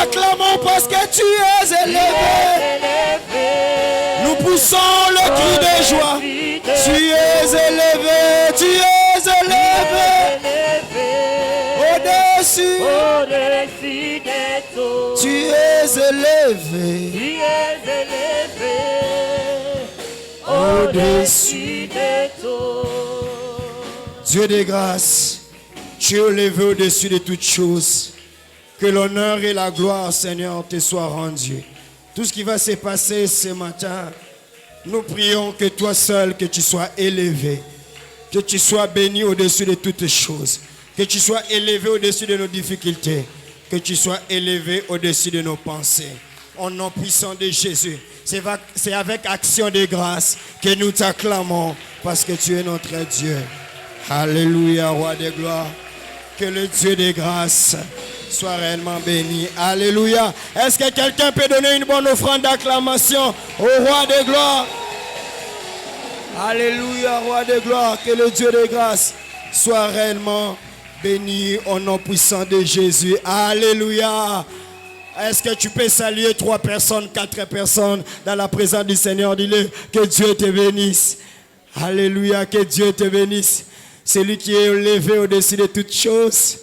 t'acclamons parce que tu es élevé. Nous poussons le cri de joie. Tu es élevé, tu es élevé. Au-dessus des eaux. Tu es élevé. Au-dessus des eaux. Dieu de grâce, tu es élevé au-dessus de toutes choses. Que l'honneur et la gloire, Seigneur, te soient rendus. Tout ce qui va se passer ce matin, nous prions que toi seul, que tu sois élevé. Que tu sois béni au-dessus de toutes choses. Que tu sois élevé au-dessus de nos difficultés. Que tu sois élevé au-dessus de nos pensées. Au nom puissant de Jésus. C'est avec action de grâce que nous t'acclamons parce que tu es notre Dieu. Alléluia, roi de gloire. Que le Dieu de grâce soit réellement béni. Alléluia. Est-ce que quelqu'un peut donner une bonne offrande d'acclamation au roi de gloire? Alléluia, roi de gloire. Que le Dieu de grâce soit réellement béni au nom puissant de Jésus. Alléluia. Est-ce que tu peux saluer 3 personnes, 4 personnes dans la présence du Seigneur? Dis-le, que Dieu te bénisse. Alléluia, que Dieu te bénisse. Celui qui est élevé au-dessus de toutes choses.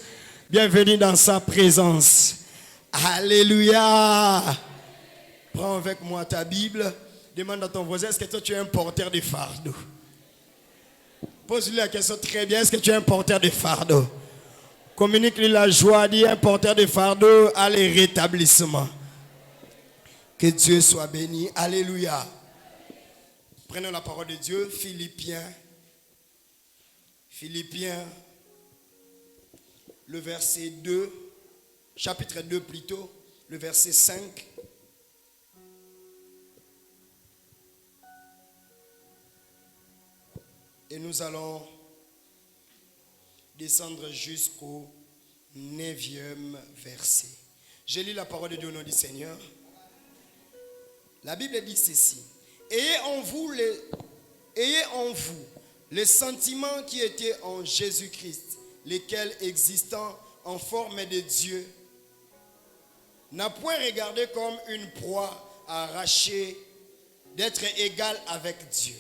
Bienvenue dans sa présence. Alléluia. Prends avec moi ta Bible. Demande à ton voisin, est-ce que toi tu es un porteur de fardeau? Pose-lui la question très bien, est-ce que tu es un porteur de fardeau? Communique-lui la joie, dis un porteur de fardeau à les rétablissements. Que Dieu soit béni. Alléluia. Prenons la parole de Dieu. Philippiens, le verset 2, chapitre 2 plutôt, le verset 5. Et nous allons descendre jusqu'au 9e verset. Je lis la parole de Dieu au nom du Seigneur. La Bible dit ceci. Ayez en vous les sentiments qui étaient en Jésus-Christ, lesquels existant en forme de Dieu, n'a point regardé comme une proie à arracher d'être égal avec Dieu,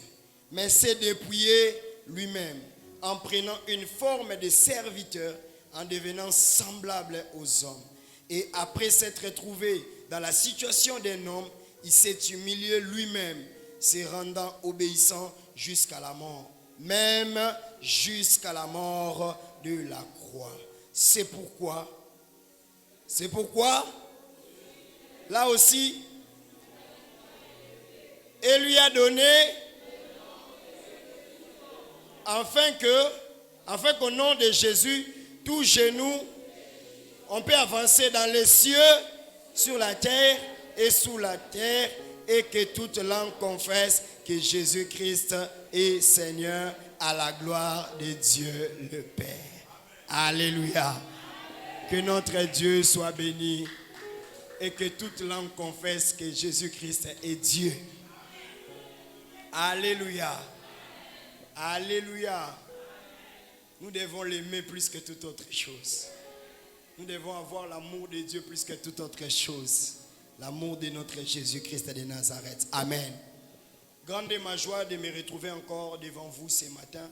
mais s'est dépouillé lui-même en prenant une forme de serviteur, en devenant semblable aux hommes. Et après s'être trouvé dans la situation d'un homme, il s'est humilié lui-même, se rendant obéissant jusqu'à la mort, même jusqu'à la mort de la croix. C'est pourquoi, là aussi, il lui a donné, afin qu'au nom de Jésus, tout genou, on peut avancer dans les cieux, sur la terre et sous la terre, et que toute langue confesse que Jésus-Christ est Seigneur, à la gloire de Dieu le Père. Alléluia. Que notre Dieu soit béni et que toute langue confesse que Jésus-Christ est Dieu. Alléluia. Alléluia. Nous devons l'aimer plus que toute autre chose. Nous devons avoir l'amour de Dieu plus que toute autre chose. L'amour de notre Jésus-Christ de Nazareth. Amen. Grande est ma joie de me retrouver encore devant vous ce matin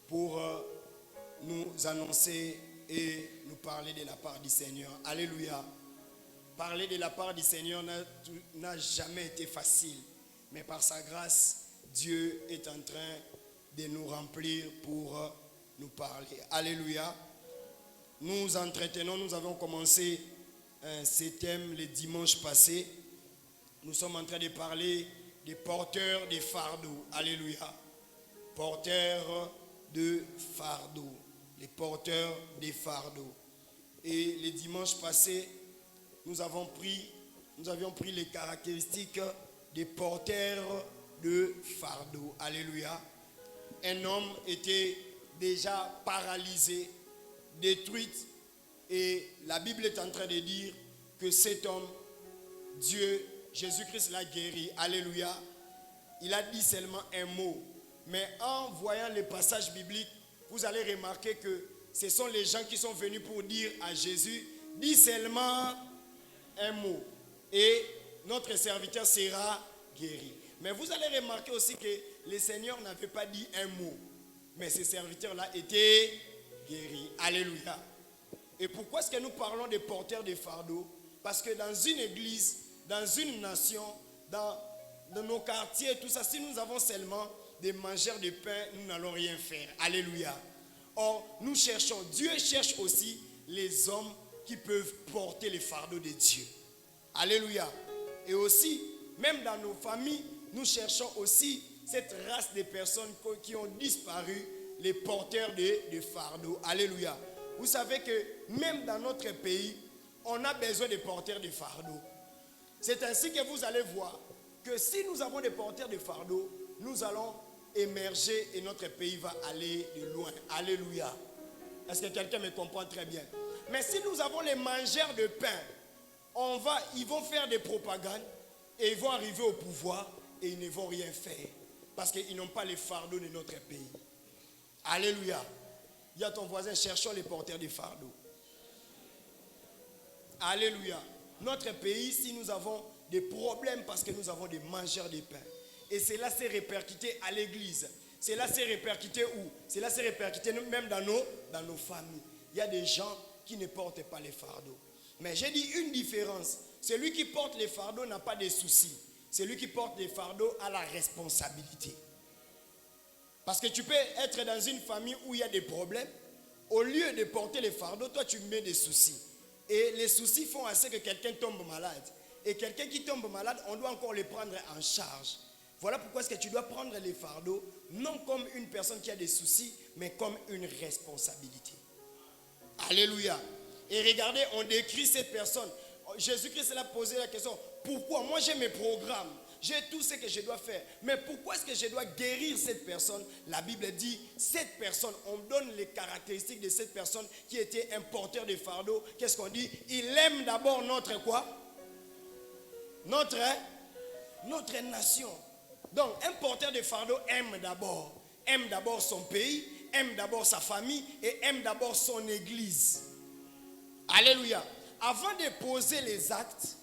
pour nous annoncer et nous parler de la part du Seigneur. Alléluia. Parler de la part du Seigneur n'a jamais été facile. Mais par sa grâce, Dieu est en train de nous remplir pour nous parler. Alléluia. Nous entretenons, nous avons commencé ce thème le dimanche passé. Nous sommes en train de parler des porteurs de fardeaux. Alléluia. Porteurs de fardeaux. Les porteurs de fardeaux. Et le dimanche passé, nous avions pris les caractéristiques des porteurs de fardeaux. Alléluia. Un homme était déjà paralysé, détruit, et la Bible est en train de dire que cet homme, Dieu, Jésus-Christ l'a guéri. Alléluia. Il a dit seulement un mot. Mais en voyant le passage biblique, vous allez remarquer que ce sont les gens qui sont venus pour dire à Jésus, dis seulement un mot et notre serviteur sera guéri. Mais vous allez remarquer aussi que le Seigneur n'avait pas dit un mot, mais ce serviteur-là était guéri. Alléluia. Et pourquoi est-ce que nous parlons des porteurs de fardeaux? Parce que dans une église, dans une nation, dans nos quartiers, tout ça, si nous avons seulement des mangeurs de pain, nous n'allons rien faire. Alléluia. Or, nous cherchons, Dieu cherche aussi les hommes qui peuvent porter les fardeaux de Dieu. Alléluia. Et aussi, même dans nos familles, nous cherchons aussi cette race de personnes qui ont disparu, les porteurs de fardeaux. Alléluia. Vous savez que même dans notre pays, on a besoin de porteurs de fardeaux. C'est ainsi que vous allez voir que si nous avons des porteurs de fardeaux, nous allons émerger et notre pays va aller de loin. Alléluia. Est-ce que quelqu'un me comprend très bien? Mais si nous avons les mangeurs de pain, ils vont faire des propagandes et ils vont arriver au pouvoir et ils ne vont rien faire parce qu'ils n'ont pas les fardeaux de notre pays. Alléluia. Dis à ton voisin, cherchons les porteurs de fardeaux. Alléluia. Notre pays, si nous avons des problèmes parce que nous avons des mangeurs de pain. Et cela s'est répercuté à l'église. Cela s'est répercuté où? Cela s'est répercuté même dans nos familles. Il y a des gens qui ne portent pas les fardeaux. Mais j'ai dit une différence. Celui qui porte les fardeaux n'a pas de soucis. Celui qui porte les fardeaux a la responsabilité. Parce que tu peux être dans une famille où il y a des problèmes. Au lieu de porter les fardeaux, toi tu mets des soucis. Et les soucis font à ce que quelqu'un tombe malade. Et quelqu'un qui tombe malade, on doit encore le prendre en charge. Voilà pourquoi est-ce que tu dois prendre les fardeaux, non comme une personne qui a des soucis, mais comme une responsabilité. Alléluia. Et regardez, on décrit cette personne. Jésus-Christ a posé la question, pourquoi? Moi j'ai mes programmes, j'ai tout ce que je dois faire. Mais pourquoi est-ce que je dois guérir cette personne? La Bible dit, cette personne, on donne les caractéristiques de cette personne qui était un porteur de fardeau. Qu'est-ce qu'on dit? Il aime d'abord notre quoi? Notre nation. Donc, un porteur de fardeau aime d'abord son pays, aime d'abord sa famille et aime d'abord son église. Alléluia. Avant de poser les actes,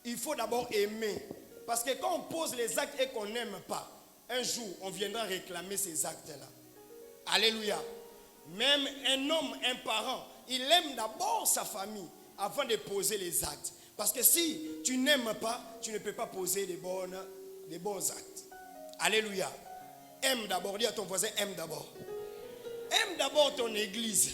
il faut d'abord aimer. Parce que quand on pose les actes et qu'on n'aime pas, un jour, on viendra réclamer ces actes-là. Alléluia. Même un homme, un parent, il aime d'abord sa famille avant de poser les actes. Parce que si tu n'aimes pas, tu ne peux pas poser des bons actes. Alléluia. Aime d'abord. Dis à ton voisin, aime d'abord. Aime d'abord ton église.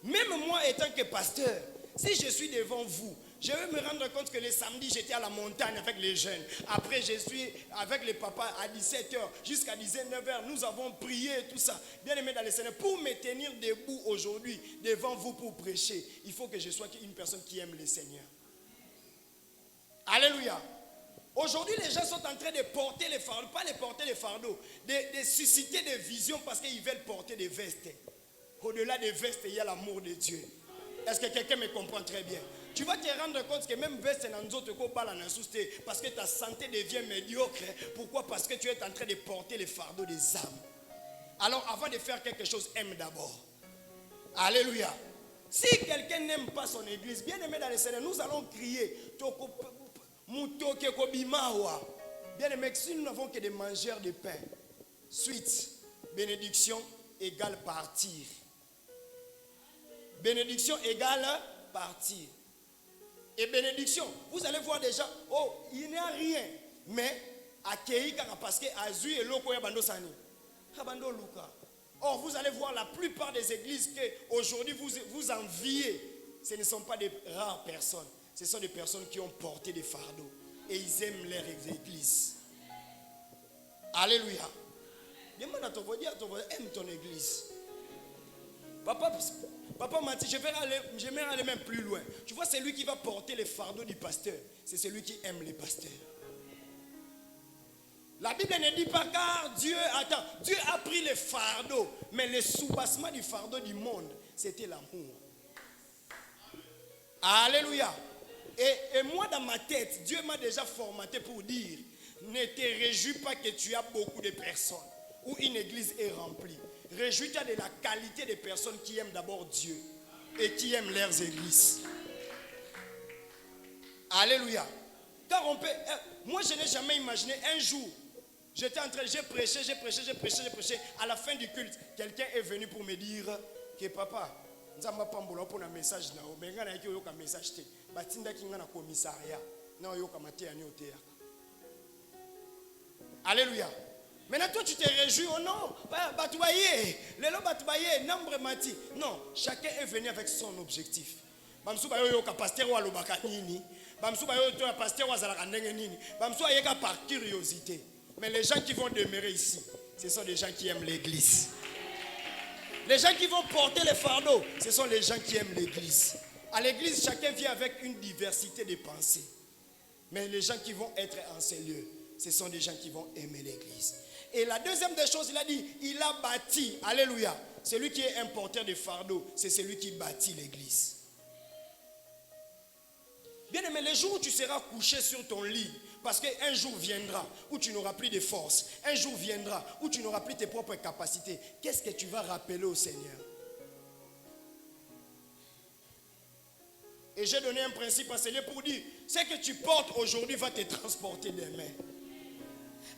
Même moi, étant que pasteur, si je suis devant vous, je vais me rendre compte que les samedis, j'étais à la montagne avec les jeunes. Après, je suis avec les papas à 17h jusqu'à 19h. Nous avons prié et tout ça. Bien aimé dans le Seigneur, pour me tenir debout aujourd'hui devant vous pour prêcher, il faut que je sois une personne qui aime le Seigneur. Alléluia. Aujourd'hui, les gens sont en train de porter les fardeaux, pas de porter les fardeaux, de susciter des visions parce qu'ils veulent porter des vestes. Au-delà des vestes, il y a l'amour de Dieu. Est-ce que quelqu'un me comprend très bien? Tu vas te rendre compte que même veste dans nous autres parce que ta santé devient médiocre. Pourquoi? Parce que tu es en train de porter les fardeaux des âmes. Alors avant de faire quelque chose, aime d'abord. Alléluia. Si quelqu'un n'aime pas son église, bien aimé dans le Seigneur, nous allons crier. Bien aimé, si nous n'avons que des mangeurs de pain, suite, bénédiction égale partir. Bénédiction égale partir. Et bénédiction, vous allez voir déjà, oh, il n'y a rien. Mais, accueillir parce que Azu et Loko Yabando Sani. Yabando Luka. Or, vous allez voir la plupart des églises que aujourd'hui vous enviez. Ce ne sont pas des rares personnes. Ce sont des personnes qui ont porté des fardeaux. Et ils aiment leur église. Alléluia. Demande à ton voisin, aime ton église. Papa m'a dit, je vais aller même plus loin. Tu vois, c'est lui qui va porter les fardeaux du pasteur. C'est celui qui aime les pasteurs. La Bible ne dit pas car Dieu a pris les fardeaux. Mais le soubassement du fardeau du monde, c'était l'amour. Alléluia. Et moi dans ma tête, Dieu m'a déjà formaté pour dire, ne te réjouis pas que tu as beaucoup de personnes ou une église est remplie. Réjouis-toi de la qualité des personnes qui aiment d'abord Dieu et qui aiment leurs églises. Alléluia. Car on peut... Moi, je n'ai jamais imaginé un jour, j'étais en train, j'ai prêché. À la fin du culte, quelqu'un est venu pour me dire que papa, nous avons pas un message, mais nous avons un message. Alléluia. Maintenant, toi, tu te réjouis. Oh non, non, chacun est venu avec son objectif. Par curiosité. Mais les gens qui vont demeurer ici, ce sont des gens qui aiment l'église. Les gens qui vont porter les fardeaux, ce sont les gens qui aiment l'église. À l'église, chacun vient avec une diversité de pensées. Mais les gens qui vont être en ces lieux, ce sont des gens qui vont aimer l'église. Et la deuxième des choses, il a dit, il a bâti, alléluia. Celui qui est un porteur de fardeaux, c'est celui qui bâtit l'église. Bien aimé, les jours où tu seras couché sur ton lit, parce qu'un jour viendra où tu n'auras plus de force, un jour viendra où tu n'auras plus tes propres capacités, qu'est-ce que tu vas rappeler au Seigneur? Et j'ai donné un principe à Seigneur pour dire, ce que tu portes aujourd'hui va te transporter demain.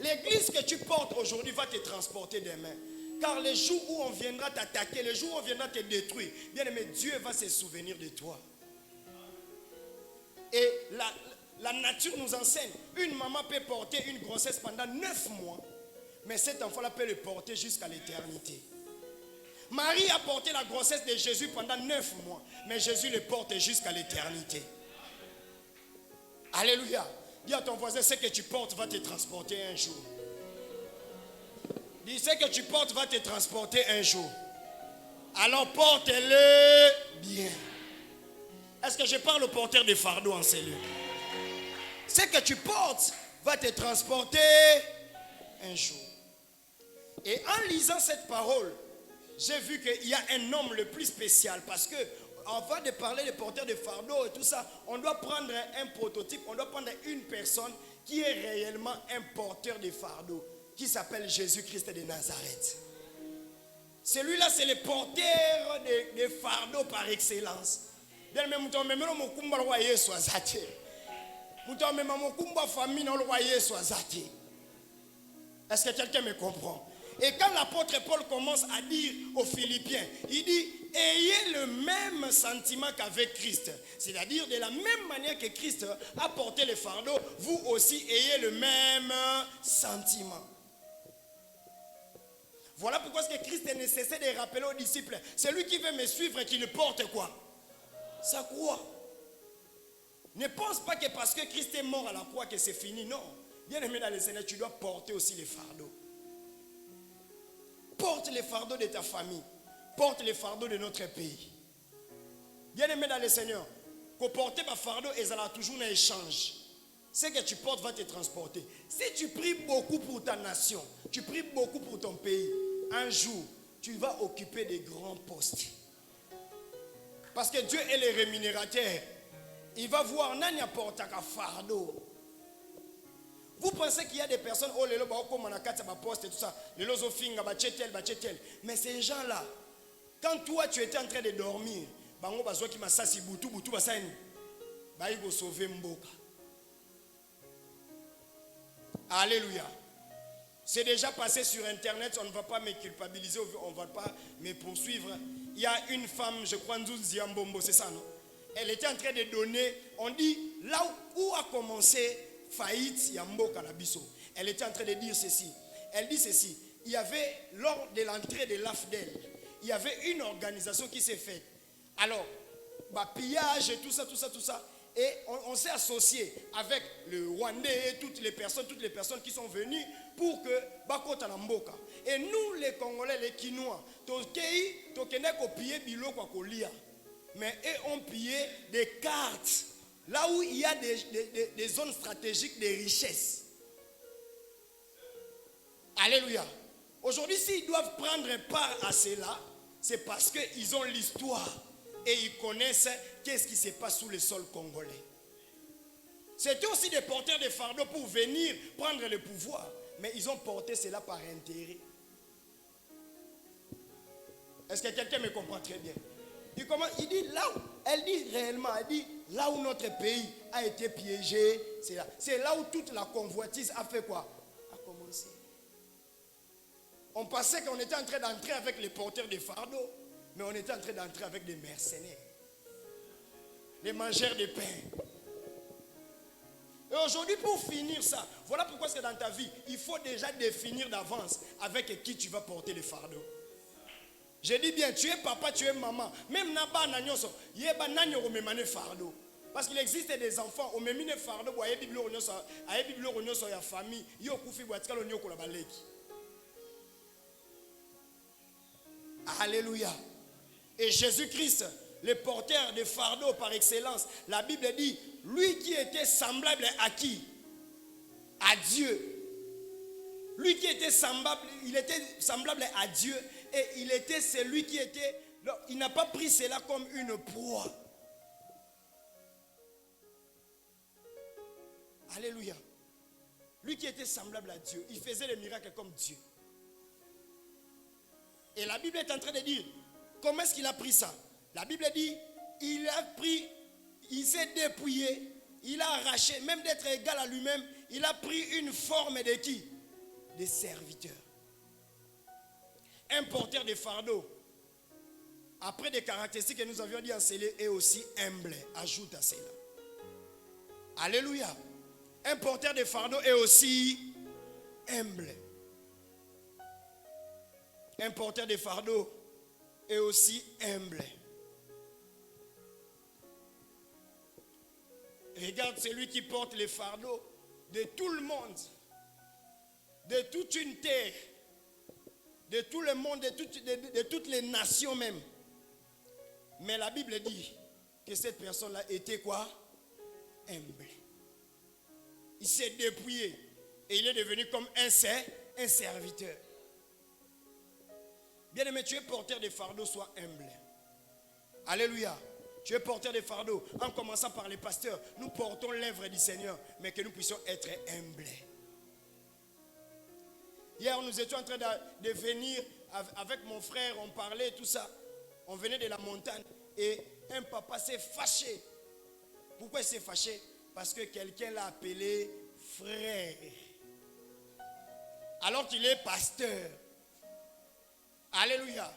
L'église que tu portes aujourd'hui va te transporter demain. Car les jours où on viendra t'attaquer, les jours où on viendra te détruire, bien aimé, Dieu va se souvenir de toi. Et la nature nous enseigne, une maman peut porter une grossesse pendant 9 mois, mais cet enfant-là peut le porter jusqu'à l'éternité. Marie a porté la grossesse de Jésus pendant 9 mois, mais Jésus le porte jusqu'à l'éternité. Alléluia. Dis à ton voisin, ce que tu portes va te transporter un jour. Dis, ce que tu portes va te transporter un jour. Alors porte-le bien. Est-ce que je parle au porteur des fardeaux en ces lieux? Ce que tu portes va te transporter un jour. Et en lisant cette parole, j'ai vu qu'il y a un homme le plus spécial. Parce que avant de parler des porteurs de fardeaux et tout ça, on doit prendre un prototype, on doit prendre une personne qui est réellement un porteur de fardeaux, qui s'appelle Jésus-Christ de Nazareth. Celui-là, c'est le porteur de fardeaux par excellence. Est-ce que quelqu'un me comprend? Et quand l'apôtre Paul commence à dire aux Philippiens, il dit, ayez le même sentiment qu'avec Christ. C'est-à-dire, de la même manière que Christ a porté les fardeaux, vous aussi ayez le même sentiment. Voilà pourquoi ce que Christ est nécessaire de rappeler aux disciples. Celui qui veut me suivre et qui le porte quoi? Sa croix. Ne pense pas que parce que Christ est mort à la croix que c'est fini. Non. Bien aimé dans le Seigneur, tu dois porter aussi les fardeaux. Porte les fardeaux de ta famille. Porte les fardeaux de notre pays. Bien aimé dans le Seigneur, que porter ma fardeau, et ça a toujours un échange. Ce que tu portes va te transporter. Si tu pries beaucoup pour ta nation, tu pries beaucoup pour ton pays, un jour, tu vas occuper des grands postes. Parce que Dieu est le rémunérateur. Il va voir, n'a n'importe quel fardeau. Vous pensez qu'il y a des personnes, oh, les lots, comme on a quatre postes et tout ça, les lots, mais ces gens-là, quand toi tu étais en train de dormir, bango bazwa ki masasi butu basani, ba ils vont sauver mboka. Alléluia. C'est déjà passé sur internet, on ne va pas me culpabiliser, on ne va pas me poursuivre. Il y a une femme, je crois, Nzouzi Mbombo, c'est ça, non? Elle était en train de donner, on dit, là où a commencé faillite Yambo Kanabiso. Elle était en train de dire ceci. Elle dit ceci. Il y avait, lors de l'entrée de l'AFDEL, il y avait une organisation qui s'est faite. Alors, pillage et tout ça. Et on s'est associé avec le Rwandais, toutes les personnes qui sont venues pour que Bakota Namboka. Et nous, les Congolais, les Kinois, mais eux ont pillé des cartes là où il y a des zones stratégiques de richesse. Alléluia. Aujourd'hui, s'ils doivent prendre part à cela, c'est parce qu'ils ont l'histoire et ils connaissent qu'est-ce qui se passe sous le sol congolais. C'était aussi des porteurs de fardeaux pour venir prendre le pouvoir, mais ils ont porté cela par intérêt. Est-ce que quelqu'un me comprend très bien? Il dit là où, elle dit réellement, elle dit là où notre pays a été piégé, c'est là. C'est là où toute la convoitise a fait quoi? A commencé. On pensait qu'on était en train d'entrer avec les porteurs de fardeaux, mais on était en train d'entrer avec des mercenaires, des mangeurs de pain. Et aujourd'hui, pour finir ça, voilà pourquoi c'est dans ta vie, il faut déjà définir d'avance avec qui tu vas porter le fardeau. Je dis bien, tu es papa, tu es maman. Même Naba Nanyoso, Yeba Nanyo memane fardeau. Parce qu'il existe des enfants, on me mine fardeau, boye biblo onyoso ya famille, yo kufi boatika lo nyoko la baleki. Alléluia. Et Jésus-Christ, le porteur de fardeau par excellence, la Bible dit, lui qui était semblable à qui? À Dieu. Lui qui était semblable, il était semblable à Dieu et il était celui qui était, il n'a pas pris cela comme une proie. Alléluia. Lui qui était semblable à Dieu, il faisait les miracles comme Dieu. Et la Bible est en train de dire, comment est-ce qu'il a pris ça? La Bible dit, il a pris, il s'est dépouillé, il a arraché, même d'être égal à lui-même, il a pris une forme de qui? Des serviteurs. Un porteur de fardeau, après des caractéristiques que nous avions dit en scellé, est aussi humble. Ajoute à cela. Alléluia. Un porteur de fardeau est aussi humble. Un porteur de fardeau est aussi humble. Regarde celui qui porte les fardeaux de tout le monde, de toute une terre, de tout le monde, de toutes les nations même. Mais la Bible dit que cette personne-là était quoi? Humble. Il s'est dépouillé et il est devenu comme un serviteur. Bien aimé, tu es porteur de fardeaux, sois humble. Alléluia. Tu es porteur de fardeaux. En commençant par les pasteurs, nous portons l'œuvre du Seigneur, mais que nous puissions être humbles. Hier, nous étions en train de venir avec mon frère, on parlait tout ça. On venait de la montagne et un papa s'est fâché. Pourquoi il s'est fâché? Parce que quelqu'un l'a appelé frère. Alors qu'il est pasteur. Alléluia.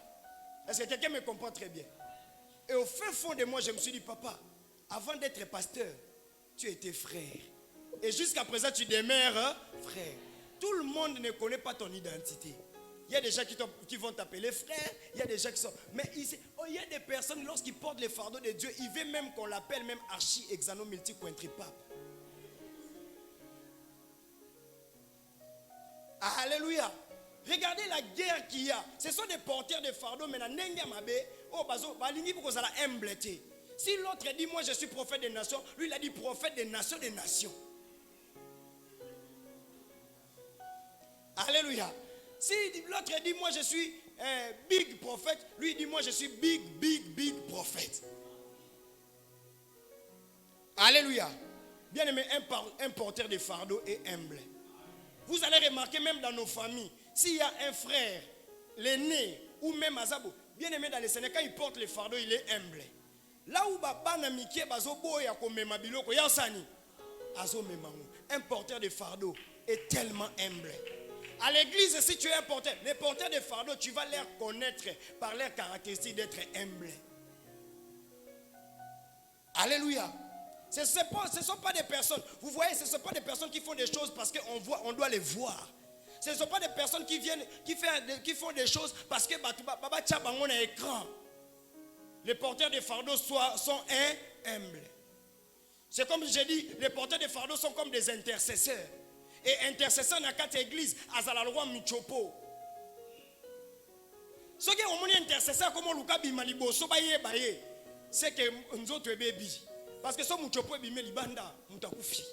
Est-ce que quelqu'un me comprend très bien? Et au fin fond de moi, je me suis dit, papa, avant d'être pasteur, tu étais frère. Et jusqu'à présent, tu demeures frère. Tout le monde ne connaît pas ton identité. Il y a des gens qui vont t'appeler frère, il y a des gens qui sont... Mais il y a des personnes, lorsqu'ils portent les fardeaux de Dieu, il veut même qu'on l'appelle même archi exano multi quintripape. Alléluia. Regardez la guerre qu'il y a. Ce sont des porteurs de fardeaux, mais si l'autre dit, moi je suis prophète des nations, lui il a dit prophète des nations des nations. Alléluia. Si l'autre dit, moi je suis big prophète, lui il dit, moi je suis big prophète. Alléluia. Bien aimé, un porteur de fardeau est humble. Vous allez remarquer même dans nos familles, s'il y a un frère, l'aîné, ou même Azabo, bien aimé dans les Sénégal, quand il porte les fardeaux, il est humble. Là où un porteur de fardeau est tellement humble. À l'église, si tu es un porteur, les porteurs de fardeau, tu vas les connaître par leurs caractéristiques d'être humble. Alléluia. Ce ne sont pas des personnes, vous voyez, ce ne sont pas des personnes qui font des choses parce qu'on doit les voir. Ce ne sont pas des personnes qui font des choses parce que Baba Tchaba on a écran. Les porteurs de fardeaux sont humbles. C'est comme je dis, les porteurs de fardeaux sont comme des intercesseurs. Et intercesseur dans quatre églises, à la loi Michopo. Ce qui est intercesseur comme Luka Bimalibo, c'est que nous autres bébés. Parce que si Michopo est bimé libanda, mutakufi.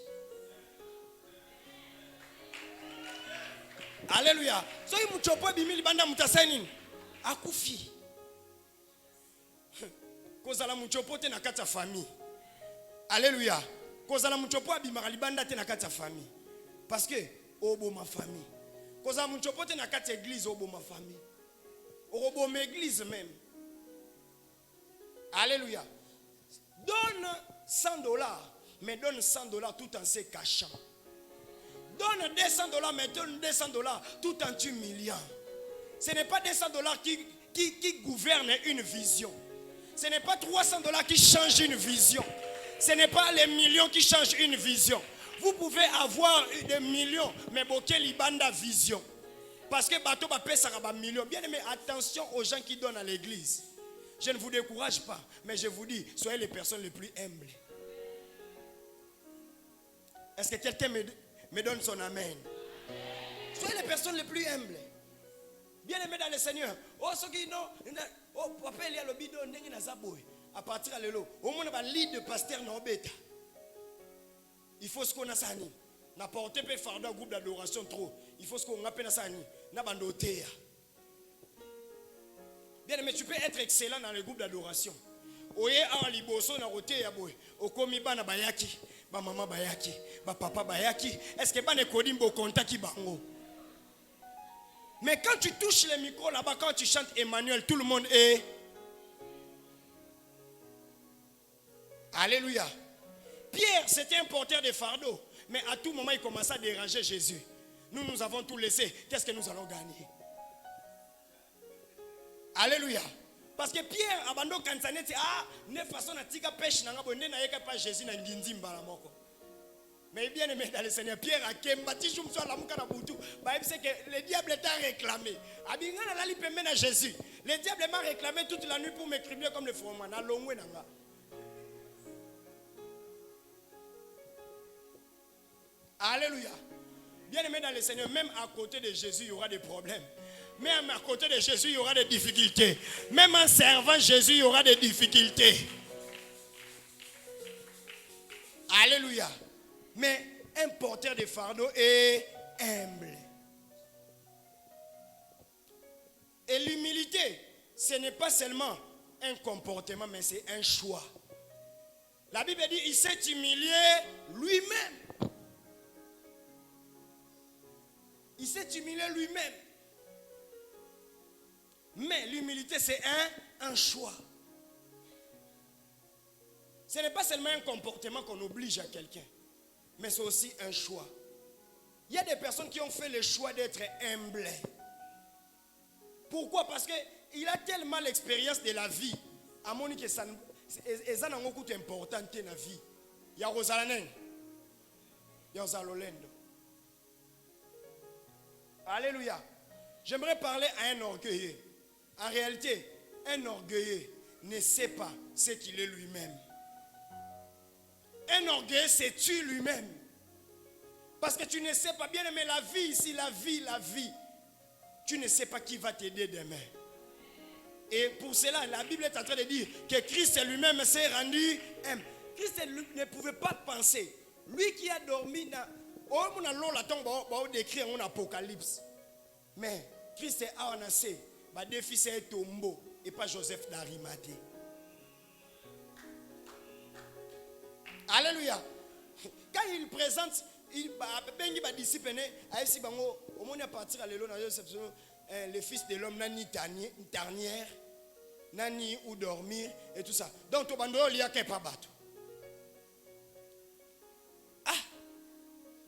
Alléluia. Si Michopo est bimé libanda, mutasainin. Akufi. Kozala Michopo te na kata famille. Alléluia. Kozala Michopo abimara libanda te na kata famille. Parce que, obo ma famille. Kozala Michopo te na kata église, obo ma famille. Obo ma église même. Alléluia. Donne $100, mais donne $100 tout en se cachant. Donne $200, mais donne $200 tout en t'humiliant. Ce n'est pas $200 qui gouverne une vision. Ce n'est pas $300 qui change une vision. Ce n'est pas les millions qui changent une vision. Vous pouvez avoir des millions, mais quelle bande vision. Parce que bateau va payer ça va millions. Bien aimé, attention aux gens qui donnent à l'église. Je ne vous décourage pas, mais je vous dis, soyez les personnes les plus humbles. Est-ce que quelqu'un me donne son amen? Soyez les personnes les plus humbles. Bien aimé dans le Seigneur. Oh, ce qui non, oh, papa il y a le bidon, n'est-ce pas à partir de là, au moins on va lead de pasteur non bêta. Il faut ce qu'on a sani. N'a pas porté pe fardeau au groupe d'adoration trop. Il faut ce qu'on appelle sani. N'a pas noté. Bien aimé, tu peux être excellent dans le groupe d'adoration. Oye a liboso na roté ya boy. Okomi bana bayaki, ba maman bayaki, ba papa bayaki. Est-ce que ba ne kodimbo contact bango? Mais quand tu touches le micro là-bas, quand tu chantes Emmanuel, tout le monde est. Alléluia. Pierre, c'était un porteur de fardeau. Mais à tout moment, il commençait à déranger Jésus. Nous avons tout laissé. Qu'est-ce que nous allons gagner? Alléluia. Parce que Pierre, abandon kanzane, ne façon à tika pêche, n'a pas Jésus n'a ngindi mbalamoko. Mais bien aimé dans le Seigneur, Pierre a kembati jumso la mukana butu. Bah c'est que le diable t'a réclamé. Abingana la lipe mena Jésus. Le diable m'a réclamé toute la nuit pour m'écrire comme le froment. Na longwe nanga. Alléluia. Bien aimé dans le Seigneur, même à côté de Jésus, il y aura des problèmes. Même à côté de Jésus, il y aura des difficultés. Même en servant Jésus, il y aura des difficultés. Alléluia. Mais un porteur de fardeau est humble. Et l'humilité, ce n'est pas seulement un comportement, mais c'est un choix. La Bible dit, il s'est humilié lui-même. Il s'est humilié lui-même. Mais l'humilité, c'est un choix. Ce n'est pas seulement un comportement qu'on oblige à quelqu'un, mais c'est aussi un choix. Il y a des personnes qui ont fait le choix d'être humbles. Pourquoi? Parce qu'il a tellement l'expérience de la vie. À mon avis, ça est important dans la vie. Il y a Rosalanen. Il y a Rosalolendo. Alléluia. J'aimerais parler à un orgueilleux. En réalité, un orgueilleux ne sait pas ce qu'il est lui-même. Un orgueilleux se tue lui-même. Parce que tu ne sais pas, bien aimé, la vie ici, la vie. Tu ne sais pas qui va t'aider demain. Et pour cela, la Bible est en train de dire que Christ lui-même s'est rendu humble. Christ ne pouvait pas penser. Lui qui a dormi dans... On a décrit en Apocalypse. Mais Christ a annoncé, des fils est tombeau et pas Joseph d'Arimathée. Alléluia. Quand il présente, il va discipliner, au moins à partir de le fils de l'homme n'a ni dernière, n'a ni où dormir et tout ça. Donc au bando il y a qu'un pas bateau.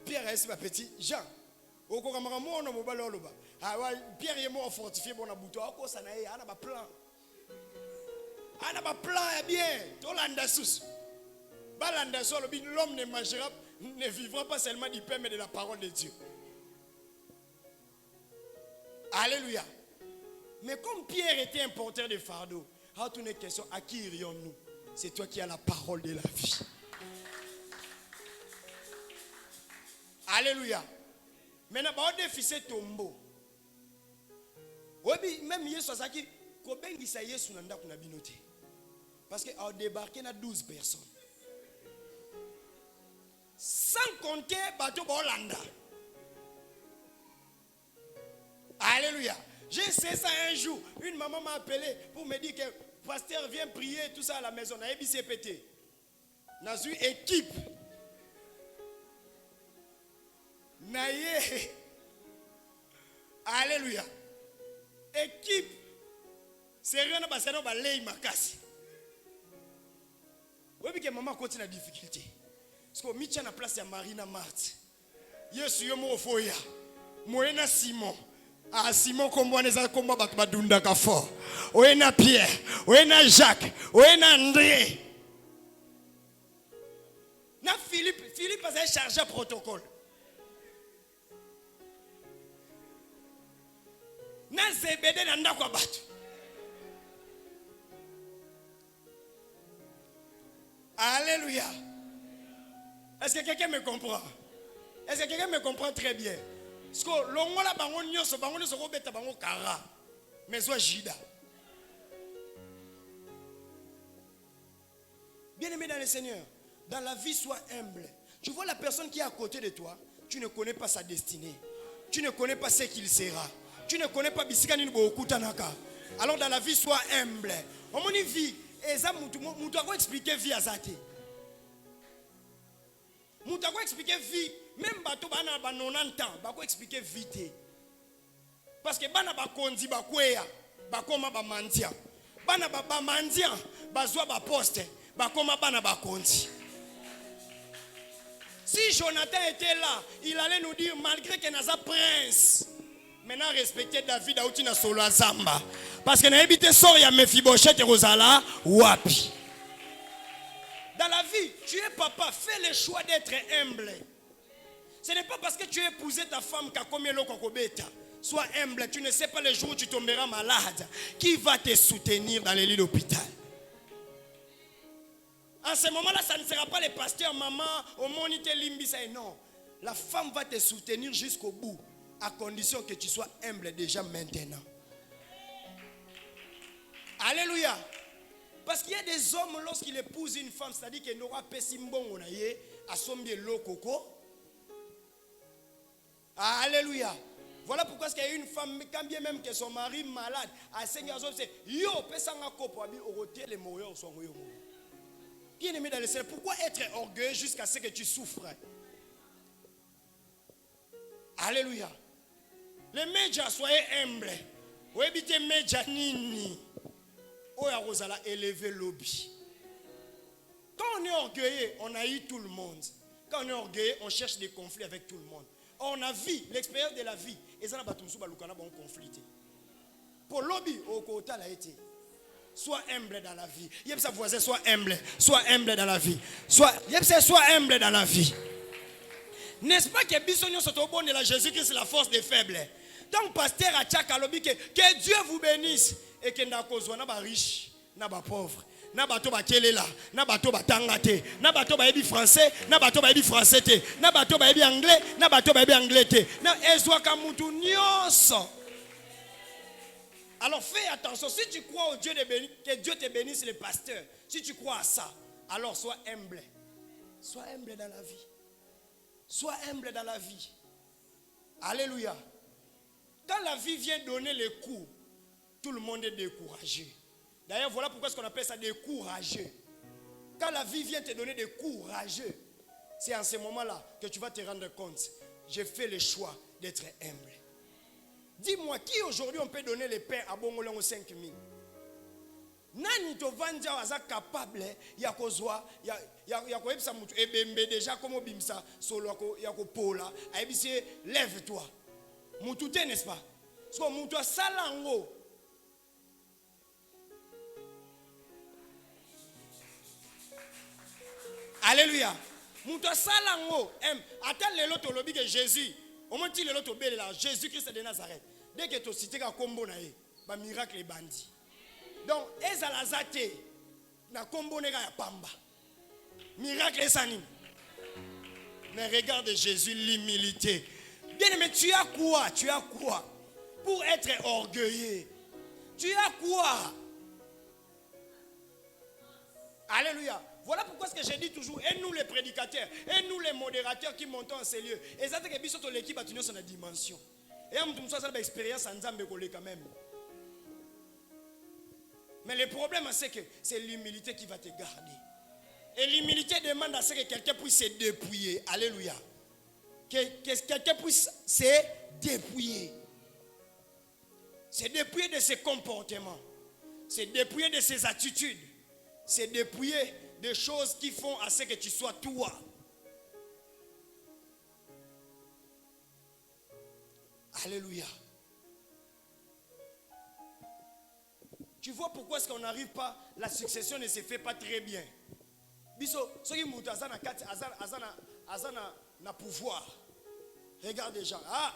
Pierre est ma petit Jean. Au Kogamamo, on a mobile oloba. Pierre est mort fortifié pour la bouton. À cause ça n'a pas plan. On a pas plan bien. Tolanda sous. Balanda sur l'homme ne mangera, ne vivra pas seulement du pain mais de la parole de Dieu. Alléluia. Mais comme Pierre était un porteur de fardeau, à toutes les questions, à qui irions-nous? C'est toi qui as la parole de la vie. Alléluia. Maintenant, on déficit tombeau. Même Yesu Saki, Kobengi sa Yesu nanda kuna binote. Parce qu'on débarqué na 12 personnes. Sans compter bateau Bolanda. Alléluia. J'ai essayé ça un jour. Une maman m'a appelé pour me dire que pasteur vient prier tout ça à la maison. Na EBCPT. N'a eu équipe. Naïe. Alléluia. Équipe. C'est rien parce que nous allons makasi. Oui, que maman continue la difficulté. Parce que Micha na place ya Marina Marthe. Yesu yo mo foya. Moena Simon. Ah Simon kombo neza kombo bato badunda ka fort. Oena Pierre, oena Jacques, oena André. Na Philippe a chargé protocole. Na Zebede na ndako bato. Alléluia. Est-ce que quelqu'un me comprend? Est-ce que quelqu'un me comprend très bien? Parce que l'ongola bango nyoso ko beta bango kara. Mais soit jida. Bien-aimé dans le Seigneur, dans la vie, sois humble. Tu vois la personne qui est à côté de toi, tu ne connais pas sa destinée. Tu ne connais pas ce qu'il sera. Tu ne connais pas bisika ni bokutanaka. Alors dans la vie, sois humble. On moni vie, eza mutu ko expliquer vie azate. Mutu ko expliquer vie, même bato bana ba 90 ans, ba ko expliquer vie. Parce que bana ba kondi ba kweya, ba koma ba mandia. Bana ba mandia, ba zwa ba poste, ba koma bana ba kondi. Si Jonathan était là, il allait nous dire, malgré que Naza prince, maintenant respecter David a outina solo azamba. Parce que n'a habité sort ya Mephibosheth et Rosala, wapi. Dans la vie, tu es papa, fais le choix d'être humble. Ce n'est pas parce que tu as épousé ta femme qu'a commis le kokobeta. Sois humble, tu ne sais pas le jour où tu tomberas malade. Qui va te soutenir dans les lits d'hôpital? En ce moment-là, ça ne sera pas le pasteur, maman, au monité limbisa. Non. La femme va te soutenir jusqu'au bout, à condition que tu sois humble déjà maintenant. Alléluia. Parce qu'il y a des hommes, lorsqu'ils épousent une femme, c'est-à-dire qu'il n'aura pas si bon à sommer l'eau coco. Alléluia. Voilà pourquoi il y a une femme, quand bien même que son mari est malade, à Seigneur, c'est yo, pesanga kopo abi oroté les moyens sont moyens. Bien-aimé dans le Seigneur, pourquoi être orgueilleux jusqu'à ce que tu souffres? Alléluia. Les médias, soyez humbles. Ou évitez les médias nini. Ou à Rosala élever lobby. Quand on est orgueilleux, on haït tout le monde. Quand on est orgueilleux, on cherche des conflits avec tout le monde. On a vu l'expérience de la vie. Et ça n'a pas tout le monde conflit. Pour lobby, au côté là été. Sois humble dans la vie. Yep sa voisin, sois humble. Sois humble dans la vie. Sois humble dans la vie. N'est-ce pas que Bissonio Sotobon de la Jésus-Christ c'est la force des faibles? Donc pasteur a tchaka lobby que Dieu vous bénisse et que n'a kozwa na ba riche, na ba pauvre, na bato ba kelela, na bato ba tangate, na bato ba yebi français, na bato ba yebi français te, na bato ba yebi anglais, na bato ba yebi anglais te. Na ezwa ka mutu nyonso. Alors fais attention, si tu crois au Dieu que Dieu te bénisse le pasteur, si tu crois à ça, alors sois humble. Sois humble dans la vie. Sois humble dans la vie. Alléluia. Quand la vie vient donner les coups, tout le monde est découragé. D'ailleurs, voilà pourquoi ce qu'on appelle ça décourageux. Quand la vie vient te donner des courageux, c'est en ce moment-là que tu vas te rendre compte. J'ai fait le choix d'être humble. Dis-moi, qui aujourd'hui on peut donner le pain à Bongolongo 5 000? Nani to vanja waza capable ya kozwa ya koebisa mutu ebembe déjà comme bimsa solo ya ko pola aibisi lève-toi. Mutu te n'est-ce pas? So mutu salango. Alléluia. Mutu salango. Attends le loto lobi que Jésus. Au moins il le loto belle là Jésus-Christ de Nazareth. Dès que tu cites ka kombo na ye, ba miracle et bandit. Donc, ezalazate na kombo nega ya pamba. Miracle et sani. Mais regarde Jésus, l'humilité. Bien-aimé, tu as quoi? Tu as quoi? Pour être orgueilleux. Tu as quoi? Alléluia. Voilà pourquoi ce que je dis toujours, et nous les prédicateurs, et nous les modérateurs qui montons en ces lieux, et ça c'est que biso to l'équipe a tenu sur la dimension. Et on me ça l'expérience en Zambie quand même. Mais le problème c'est que c'est l'humilité qui va te garder. Et l'humilité demande à ce que quelqu'un puisse se dépouiller. Alléluia. Que quelqu'un puisse se dépouiller. Se dépouiller de ses comportements. Se dépouiller de ses attitudes. Se dépouiller des choses qui font à ce que tu sois toi. Alléluia. Tu vois pourquoi est-ce qu'on n'arrive pas, la succession ne se fait pas très bien. Biso, ceux qui montent à pouvoir. Regarde déjà. Ah,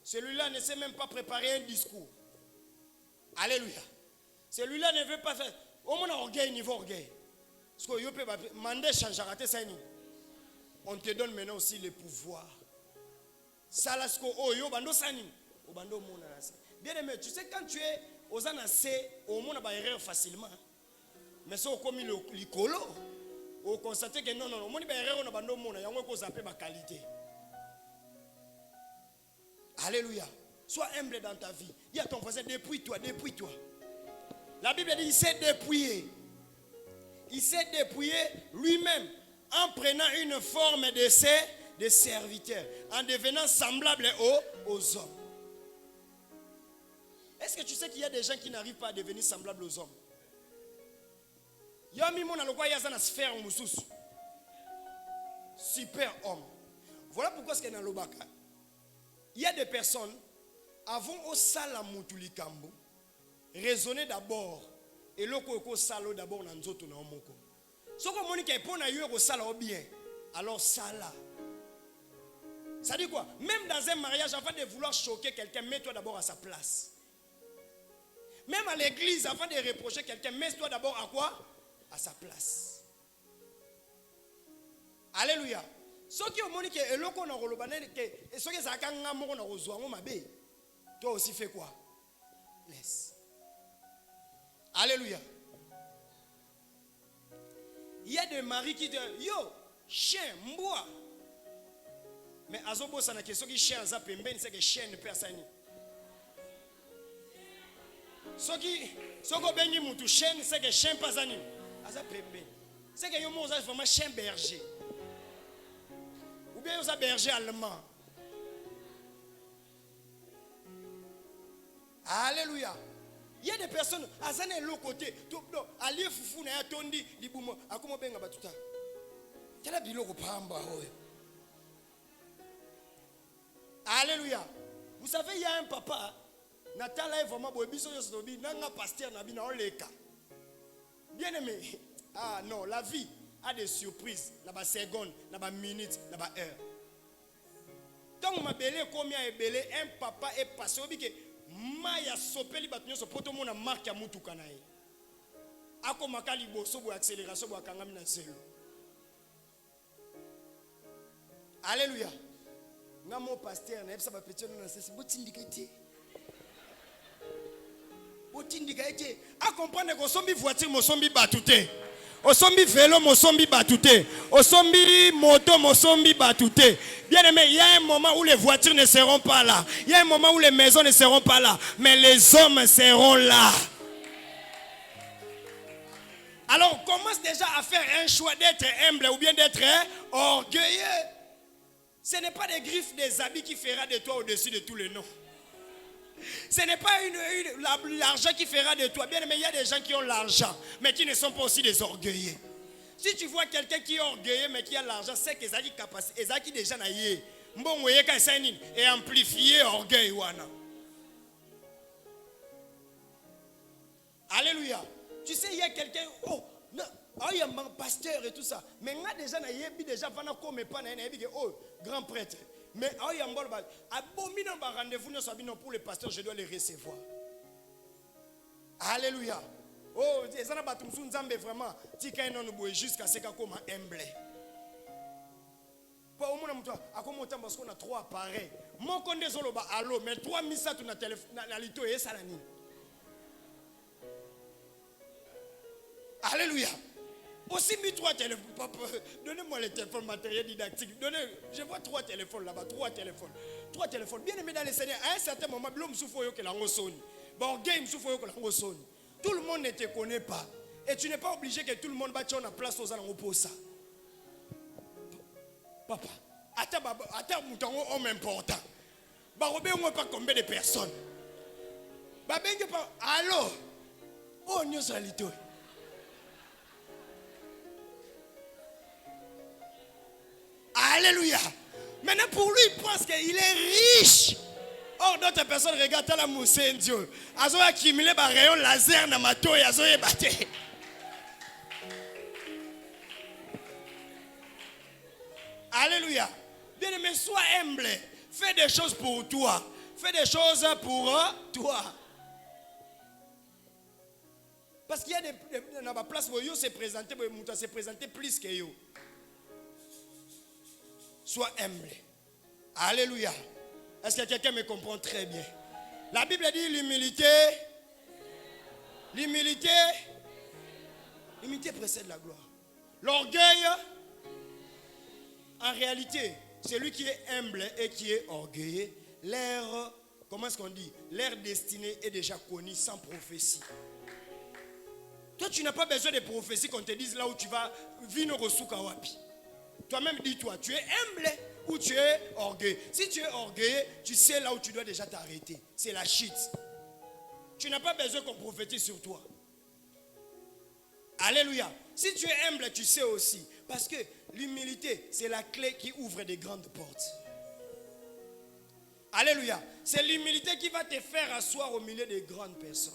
celui-là ne sait même pas préparer un discours. Alléluia. Celui-là ne veut pas faire. Au moins orgueil, niveau orgueil. Parce que tu peux demander changer. On te donne maintenant aussi le pouvoir. Salasko oyo bando sani. Obando mona nasi. Bien aimé, tu sais quand tu es aux anacés, au monde a erreur facilement. Mais si on commis le licolo, on constate que non, au monde a erreur on a bando mona, il y a un cause appelé ma qualité. Alléluia. Sois humble dans ta vie. Il y a ton voisin, dépouille-toi, dépouille-toi. La Bible dit il s'est dépouillé. Il s'est dépouillé lui-même en prenant une forme de serviteur, en devenant semblable aux hommes. Est-ce que tu sais qu'il y a des gens qui n'arrivent pas à devenir semblables aux hommes? Il y a un monde dans il y a une sphère super homme. Voilà pourquoi ce qu'il y a dans l'Obaka. Il y a des personnes avant au salamutulikambo raisonner d'abord et l'oko salo d'abord dans nzoto na omoko. Ce que moni ke pona yo ko sala au bien. Alors sala. Ça dit quoi? Même dans un mariage, avant de vouloir choquer quelqu'un, mets-toi d'abord à sa place. Même à l'église, avant de reprocher quelqu'un, mets-toi d'abord à quoi? À sa place. Alléluia. Ce qui est moni ke eloko na rolobane ke ce qui za kanga moko na rozwa ngo mabe. Toi aussi fais quoi? Laisse. Alléluia. Il y a des maris qui disent yo, chien, mboa. Mais azobo sana ke soki chien za pembeni c'est que chien ne peut asani. Soko bengi mutu chien c'est que chien pas asani. Aza pembeni. C'est que yo mo za vraiment chien berger. Ou bien yo za berger allemand. Alléluia. Il y a des personnes azana l'autre côté, allié fufu na ya tondi libumo akomo benga batuta. Kala biloko pamba oyo. Alléluia. Vous savez, il y a un papa, Natala est vraiment beau, nanga pasteur nabi na oleka. Bien aimé. Ah non, la vie a des surprises, là-bas secondes, là-bas minutes, là-bas heures. Donc ma belle combien est belle, un papa est passé au bique maya sopeli batunyo so poto mona marque ya mutu kanaye. Ako makali boso bo accélération bo kangami na zelo. Alléluia. Nga mon pasteur na epsa ba petit no na sesi botindikaiti. Botindikaiti. A comprendre que sombi voiture mo sombi batute. Osombi vélo mo sombi batute. Osombi moto mo sombi batute. Bien aimé, il y a un moment où les voitures ne seront pas là. Il y a un moment où les maisons ne seront pas là, mais les hommes seront là. Alors, on commence déjà à faire un choix d'être humble ou bien d'être orgueilleux. Ce n'est pas des griffes des habits qui fera de toi au-dessus de tous les noms. Ce n'est pas l'argent qui fera de toi. Bien aimé, il y a des gens qui ont l'argent, mais qui ne sont pas aussi des orgueilleux. Si tu vois quelqu'un qui est orgueilleux, mais qui a l'argent, c'est qu'ils ont capacité, ils ont déjà naïe. Bon, vous voyez et amplifier orgueil. Alléluia. Tu sais, il y a quelqu'un, oh, non, il y a un pasteur et tout ça. Mais il y a déjà naïe, déjà, oh, grand prêtre. Mais il y a un rendez-vous pour le pasteur, je dois les recevoir. Alléluia. Oh, vraiment, jusqu'à ce qu'on soit humble. Pas au moins, parce qu'on a 3 appareils. Mon compte est allô, mais 3 missa na téléphone, na lito et salani. Alléluia. Aussi mis 3 téléphones. Donnez-moi les téléphones matériels didactiques. Je vois 3 téléphones là-bas, 3 téléphones. 3 téléphones. Bien aimé dans les Seigneurs, à un certain moment, l'homme souffre que la sonne. Bon, game souffre que la sonne. Tout le monde ne te connaît pas. Et tu n'es pas obligé que tout le monde batte en place aux gens pour ça. Papa, attends, mon homme important. Barobé, on ne pas combien de personnes. Babenge pas. Allô? Oh, nous sommes. Alléluia. Maintenant, pour lui, il pense qu'il est riche. Or, d'autres personnes regardent la moussée Dieu. Ils ont accumulé un rayon laser dans ma toile. Ils ont ébattu. Alléluia. Bien-aimé, sois humble. Fais des choses pour toi. Fais des choses pour toi. Parce qu'il y a des places où il s'est présenté plus que vous. Sois humble. Alléluia. Est-ce que quelqu'un me comprend très bien? La Bible dit l'humilité. L'humilité précède la gloire. L'orgueil, en réalité, celui qui est humble et qui est orgueilleux, comment est-ce qu'on dit? Leur destinée est déjà connue sans prophétie. Toi, tu n'as pas besoin de prophétie qu'on te dise là où tu vas vino rosuka wapi. Toi-même, dis-toi, tu es humble ou tu es orgueilleux. Si tu es orgueilleux, tu sais là où tu dois déjà t'arrêter. C'est la chute. Tu n'as pas besoin qu'on prophétise sur toi. Alléluia. Si tu es humble, tu sais aussi. Parce que l'humilité, c'est la clé qui ouvre des grandes portes. Alléluia. C'est l'humilité qui va te faire asseoir au milieu des grandes personnes.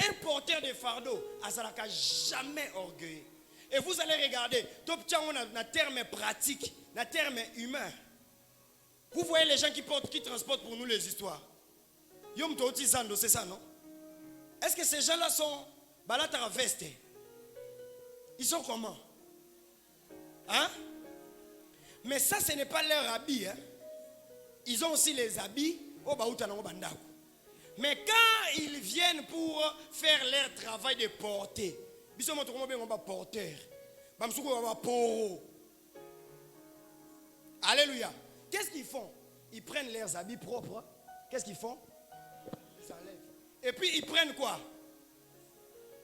Un porteur de fardeau, Azalaka jamais orgueilleux. Et vous allez regarder, on a un terme pratique, un terme humain. Vous voyez les gens qui transportent pour nous les histoires. Yom Toti Zando, c'est ça, non? Est-ce que ces gens-là sont balatara veste? Ils sont comment? Hein? Mais ça, ce n'est pas leur habit. Hein? Ils ont aussi les habits au Baoutanango Bandako. Mais quand ils viennent pour faire leur travail de porter, ils sont porteurs. Alléluia. Qu'est-ce qu'ils font? Ils prennent leurs habits propres. Qu'est-ce qu'ils font? Ils s'enlèvent. Et puis ils prennent quoi?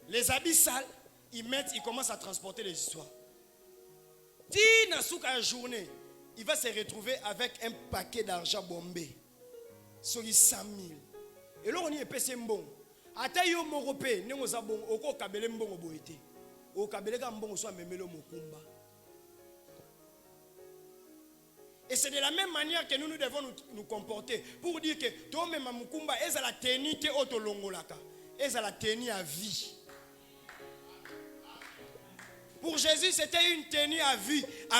Les habits sales, ils commencent à transporter les histoires. Dans une journée, il va se retrouver avec un paquet d'argent bombé. Sur 100 000. Et là, on y est passé bon. Atayo morope, ne moza bon, oko kabele mbongo boete. O kabele ka mbongo so memelo mokumba. Et c'est de la même manière que nous devons nous comporter pour dire que toi même mokumba eza la tenue te otolongolaka. Eza la tenue à vie. Pour Jésus, c'était une tenue à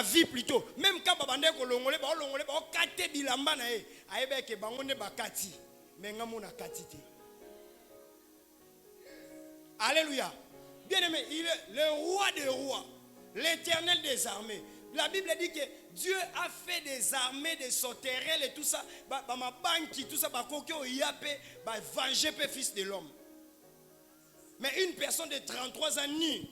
vie plutôt. Même quand babande ko longole ba kate bilamba na e, ayebe ke bangonde bakati, mais ngamona katite. Alléluia. Bien-aimé, il est le roi des rois, l'éternel des armées. La Bible dit que Dieu a fait des armées, des sauterelles et tout ça. Ma banque, tout ça, kokyo yape, venger le fils de l'homme. Mais une personne de 33 ans ni.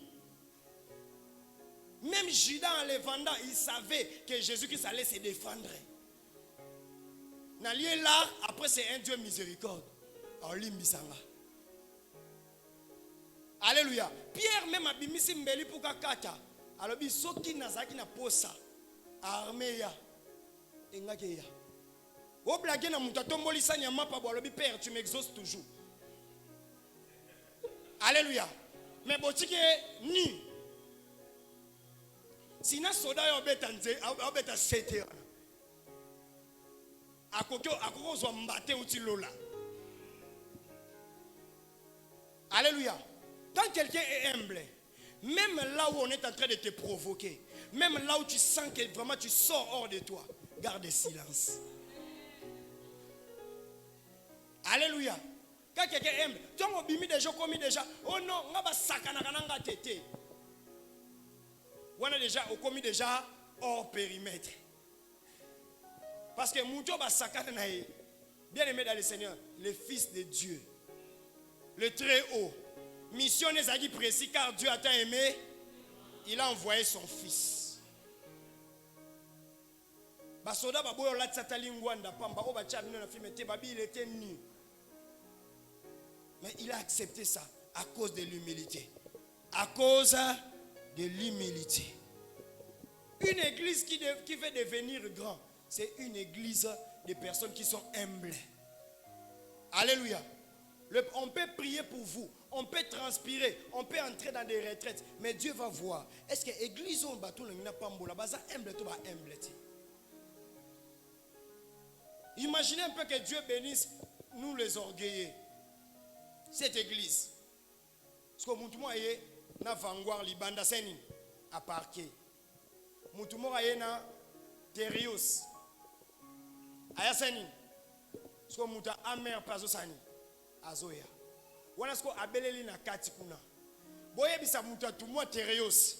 Même Judas en les vendant, il savait que Jésus-Christ allait se défendre. N'alliez là, après c'est un Dieu miséricorde. Alléluia. Pierre même a bimisi mbeli pour kakata. Alors bi soki nazaki na posa armée ya engake ya. O blague na muta tombolisa nyama pa bo lobi père tu m'exauces toujours. Alléluia. Mais botike ni sina soda yo beta nze obeta sete. Akoko zo mbate uti lola. Alléluia. Quand quelqu'un est humble, même là où on est en train de te provoquer, même là où tu sens que vraiment tu sors hors de toi, garde le silence. Alléluia. Quand quelqu'un est humble, tu as bimi déjà commis déjà. Oh non, on va sakana kananga tete. On a déjà commis déjà hors périmètre. Parce que mon job a sakana nae. Bien aimé dans le Seigneur, le Fils de Dieu, le très haut. Mission n'est pas précis car Dieu a tant aimé, il a envoyé son fils. Basoda baboyo la tsatalingwanda pamba o bachabino na filmete babi il était nu. Mais il a accepté ça à cause de l'humilité. À cause de l'humilité. Une église qui veut devenir grand, c'est une église de personnes qui sont humbles. Alléluia. On peut prier pour vous. on peut transpirer, on peut entrer dans des retraites, mais Dieu va voir. Est-ce que l'église on va tout le monde pas humble, humble. Imaginez un peu que Dieu bénisse nous les orgueilleux. Cette église. Parce que mutumo aye na vanguard libanda seni à parquet. Mutumo aye na terios. Aya seni. Parce que muta amer pazo sani. Azoya. Wana sko abeleli na kati kuna. Boye bisa muta tumo terios.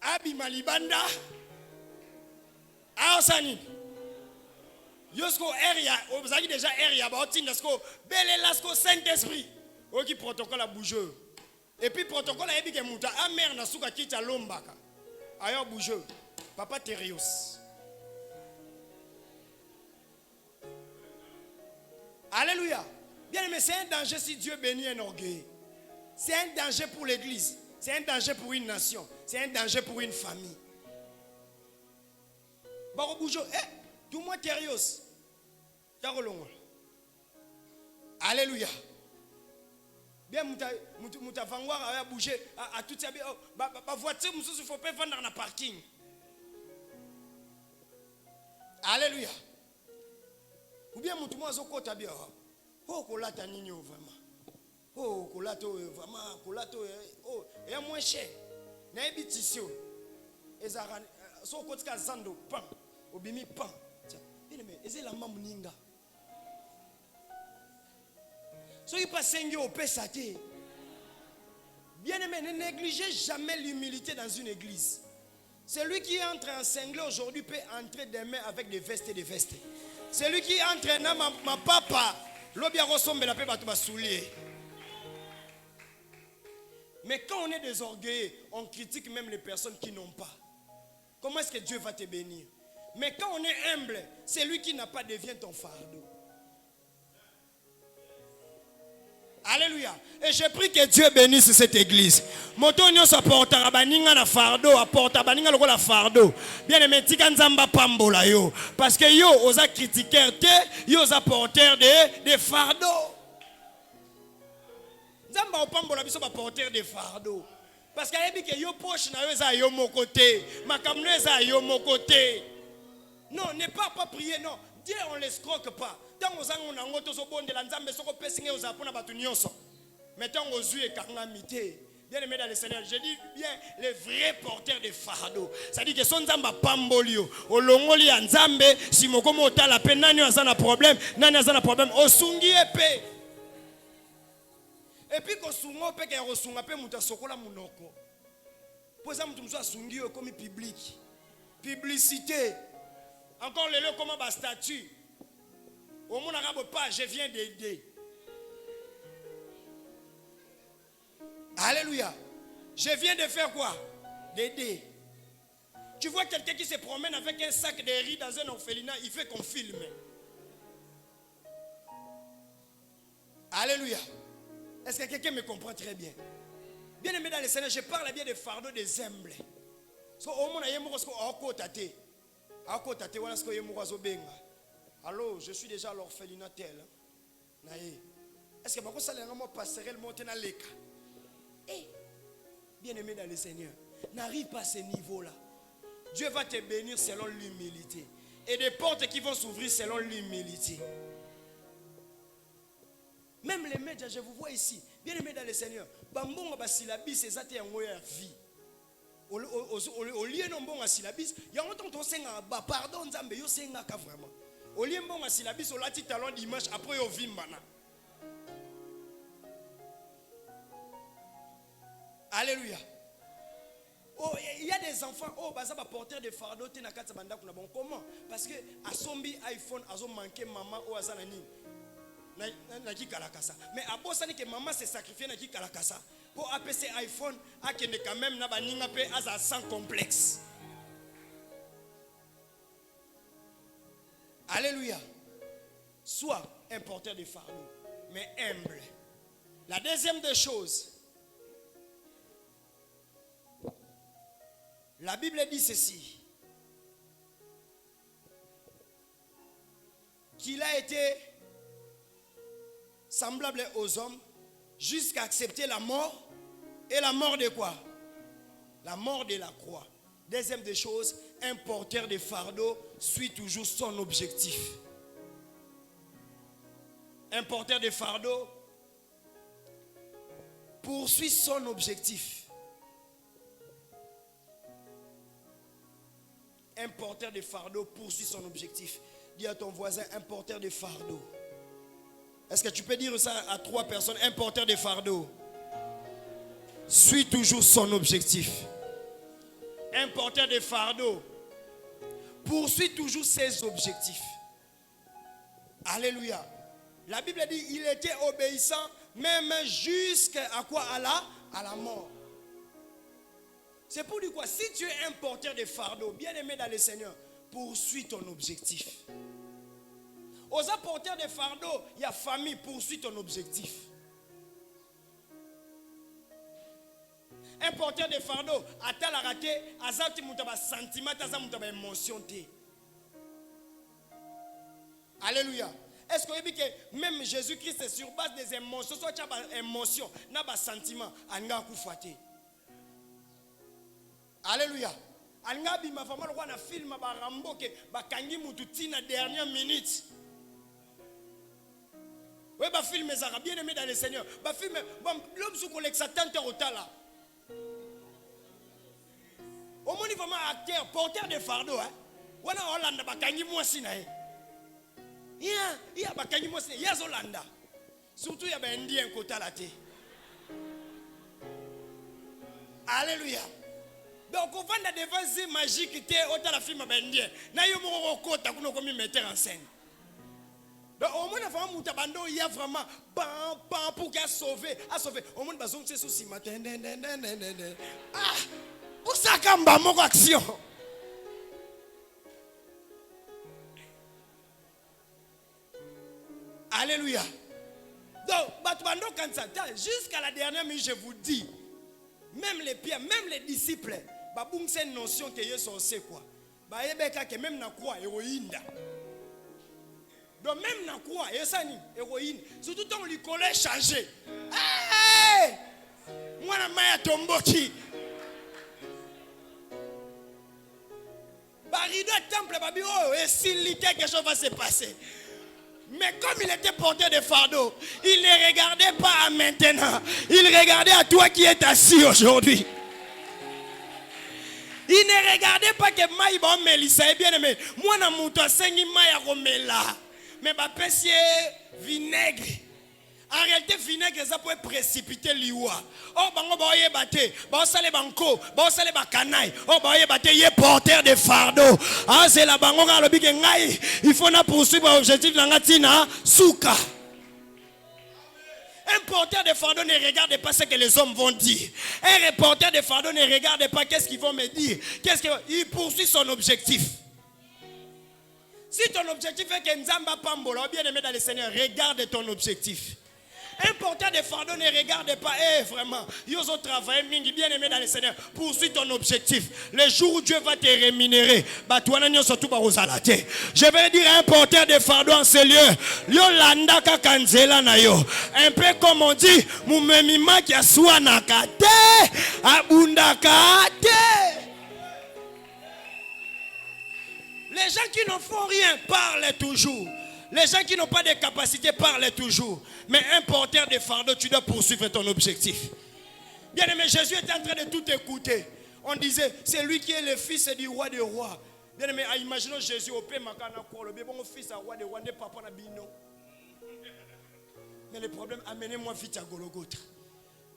Abi malibanda. Aya sani. Yosko area, vous avez déjà area, baotindasko, belelasco Saint-Esprit. Oki protocole à bougeur. Et puis protocole a ebike muta amer na suka kita lombaka. Ayo bougeur. Papa Terios. Alléluia. Bien aimé, c'est un danger si Dieu bénit un orgueil. C'est un danger pour l'église. C'est un danger pour une nation. C'est un danger pour une famille. Baro bougeur, tout moi Terios. Alléluia. Bien, muta vanguard a bougé à toute sa voiture, il ne faut pas vendre dans le parking. Alléluia. Ou bien, mutu moi zokota bien. Oh, kolata nino vraiment. Oh, kolato vraiment, kolato oh, et moins cher. Na ebitisio. Ezara so kotika zando pan, obimi pan. Bien mais ezela mamuninga. Soyez pas seigneur au pesate. Bien aimé, ne négligez jamais l'humilité dans une église. Celui qui entre en cinglé aujourd'hui peut entrer demain avec des vestes et des vestes. Celui qui entre dans ma papa, l'obia ressemble la paix va soulier. Mais quand on est des orgueilleux, on critique même les personnes qui n'ont pas. Comment est-ce que Dieu va te bénir? Mais quand on est humble, celui qui n'a pas devient ton fardeau. Alléluia. Et je prie que Dieu bénisse cette église. Motonio s'apportera baninga na fardeau, apporta baninga loko la fardeau. Bien aimé, tika nzamba pambola yo. Parce que yo osa critiquer te, yo osa porteur de fardeaux. Nzamba opambola biso ba porteur de fardeaux. Parce que yebi que yo poche na yo eza yo mokote, makamno eza yo mokote. Non, ne pas prier, non. Dieu on l'escroque pas. Tant aux anges on a ngoto so bonde la nzambe soko pesinge aux apona batu nyonso. Mettons aux yeux et karamité. Bien aimé dans le Seigneur, je dis bien les vrais porteurs de fardeau. Ça dit que son nzamba pambolio, olongoli ya nzambe, si mokomo otala pe nani azana problème, nani azana problème, osungi epé. Et puis ko sungo pe ke rosunga pe muta sokola munoko. Poza mutu mso asungi yo comme public. Publicité. Encore les lieux comment ba statut. Au monde arabe pas, je viens d'aider. Alléluia. Je viens de faire quoi? D'aider. Tu vois quelqu'un qui se promène avec un sac de riz dans un orphelinat, il fait qu'on filme. Alléluia. Est-ce que quelqu'un me comprend très bien? Bien aimé dans le Seigneur, je parle bien des fardeaux des humbles. Au monde alors, je suis déjà à l'orphelinat tel. Est-ce que je suis passerelle monter dans les cas? Bien aimé dans le Seigneur, n'arrive pas à ce niveau-là. Dieu va te bénir selon l'humilité. Et des portes qui vont s'ouvrir selon l'humilité. Même les médias, je vous vois ici. Bien aimé dans le Seigneur, bambonga basilabis c'est até en vie. Au lieu non bon à syllabis, il y a longtemps qu'on sait pardon nzambe yo senga ka vraiment. Au lieu bon à syllabis au lati talon dimanche après au vimbana. Alléluia. Oh, il y a des enfants, oh, baza ba porteur de fardeau te na kata banda kuna bon comment? Parce que a sombi iPhone azo manqué maman ou azana nini. Na ki kalakasa. Mais à bosani que maman s'est sacrifiée na ki kalakasa. Pour APC iPhone, a kende quand même na baninga pe aza sans complexe. Alléluia. Sois un porteur de fardeau, mais humble. La deuxième des choses, la Bible dit ceci, qu'il a été semblable aux hommes, jusqu'à accepter la mort. Et la mort de quoi? La mort de la croix. Deuxième des choses, un porteur de fardeau suit toujours son objectif. Un porteur de fardeau poursuit son objectif. Un porteur de fardeau poursuit son objectif. Dis à ton voisin, un porteur de fardeau. Est-ce que tu peux dire ça à 3 personnes? Un porteur de fardeau suit toujours son objectif. Un porteur de fardeau poursuit toujours ses objectifs. Alléluia. La Bible dit il était obéissant même jusqu'à quoi? À la mort. C'est pour dire quoi? Si tu es un porteur de fardeau, bien aimé dans le Seigneur, poursuis ton objectif. Aux porteurs de fardeau, il y a famille, poursuis ton objectif. Un porteur de fardeau, à la raté, azati mutaba sentiment, azati mutaba émotion te. Alléluia. Est-ce que vous dites que même Jésus-Christ est sur base des émotions, soit tu as des émotions, n'a pas de sentiments, anga kufate. Alléluia. Anga bima fama lo na film ba Rambo ke ba kangi mutu tina dernière minute. Oui, ba film ezara bien aimé dans le Seigneur. Ba film l'homme sous collection tante otala. Au moins il vraiment acteur, porteur de fardeau hein. Wana Hollande ba kangi mwasi na ye. Ya ba kangi mwasi ya Zolanda. Surtout ya ba indien kotala te. Alléluia. Donc on va dans des vases magiques te autant la film ba indien. Na yo mo kota kuno komi metteur en scène. Donc au moins avant mutabando il y a vraiment pam pour qu'à sauver, au moins bazon c'est sous matin. Ah pour ça kamba mon action. Alléluia. Donc batbando quand ça jusqu'à la dernière minute je vous dis même les pierres, même les disciples babung c'est une notion que Yesu sait quoi. Ba yebeka que même na croix héroïne. Donc même na croix héroïne, surtout quand on lui collait changé. Hey! Moi na maya tomboki. Barido temple babi oh et s'il quelque chose va se passer. Mais comme il était porteur de fardeau, il ne regardait pas à maintenant. Il regardait à toi qui es assis aujourd'hui. Il ne regardait pas que maï ba melisa bien aimé. Moi na muto sengi maï romela. Mais ma pessier vinaigre. En réalité, vinaigre, ça peut précipiter l'iwa. Oh, bango ba oye bate, ba osale banko, ba osale bakanaï. Oh, ba oye bate, yé porteur de fardeau. Ah, c'est la bango ga lobi ke ngai. Il faut na poursuivre l'objectif de ngatina souka. Un porteur de fardeau ne regarde pas ce que les hommes vont dire. Un porteur de fardeau ne regarde pas qu'est-ce qu'ils vont me dire. Il poursuit son objectif. Si ton objectif est que Nzamba Pambola, bien aimé dans le Seigneur, regarde ton objectif. Un porteur de fardeau ne regarde pas, vraiment, ils ont travaillé, bien aimé dans le Seigneur, poursuis ton objectif. Le jour où Dieu va te rémunérer, je vais dire à un porteur de fardeau en ce lieu, Yolanda Kakanzela Nayo, un peu comme on dit, Moumemima qui a soinakate, Abundakate. Les gens qui ne font rien parlent toujours. Les gens qui n'ont pas de capacité parlent toujours. Mais un porteur de fardeau, tu dois poursuivre ton objectif. Bien aimé, Jésus était en train de tout écouter. On disait, c'est lui qui est le fils du roi des rois. Bien aimé, imaginons Jésus au père Makana Kolo, le bon fils à roi des rois, n'est pas pour Bino. Mais le problème, amenez-moi vite à Golgotha.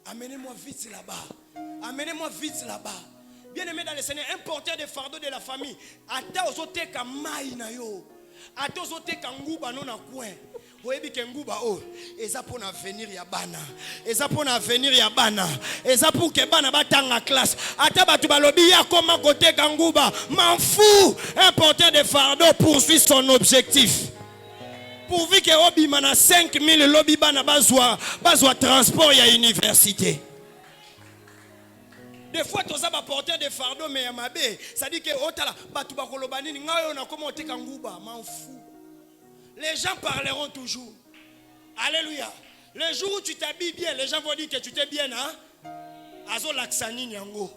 Amenez-moi vite là-bas. Amenez-moi vite là-bas. Bien aimé dans le Seigneur, un porteur de fardeau de la famille. Ata ozote ka mai na yo. Ata ozote ka nguba no na coin. Oyebi ke nguba o. Eza pour avenir ya bana. Eza pour avenir ya bana. Eza pour que bana batanga classe. Ata batu balobi ya koma kote ka nguba. M'en fous. Un porteur de fardeau poursuit son objectif. Pourvu que obi mana 5000 lobi bana bazwa transport ya université. Des fois, tu as porteur de fardeau, mais ça dit que les gens parleront toujours. Alléluia. Le jour où tu t'habilles bien, les gens vont dire que tu t'es bien, hein? Azo laksani nyango.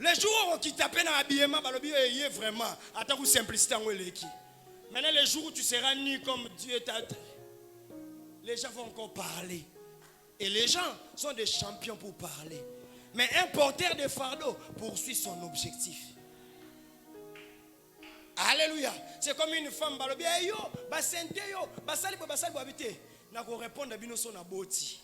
Le jour où tu t'appelles dans l'habillement, il est vraiment. Attends, vous simplicité en l'équipe. Maintenant, le jour où tu seras nu comme Dieu t'a dit, les gens vont encore parler. Et les gens sont des champions pour parler. Mais un porteur de fardeau poursuit son objectif. Alléluia. C'est comme une femme balobi yo, basente yo, basali bo habité. Na ko répondre bino so na boti.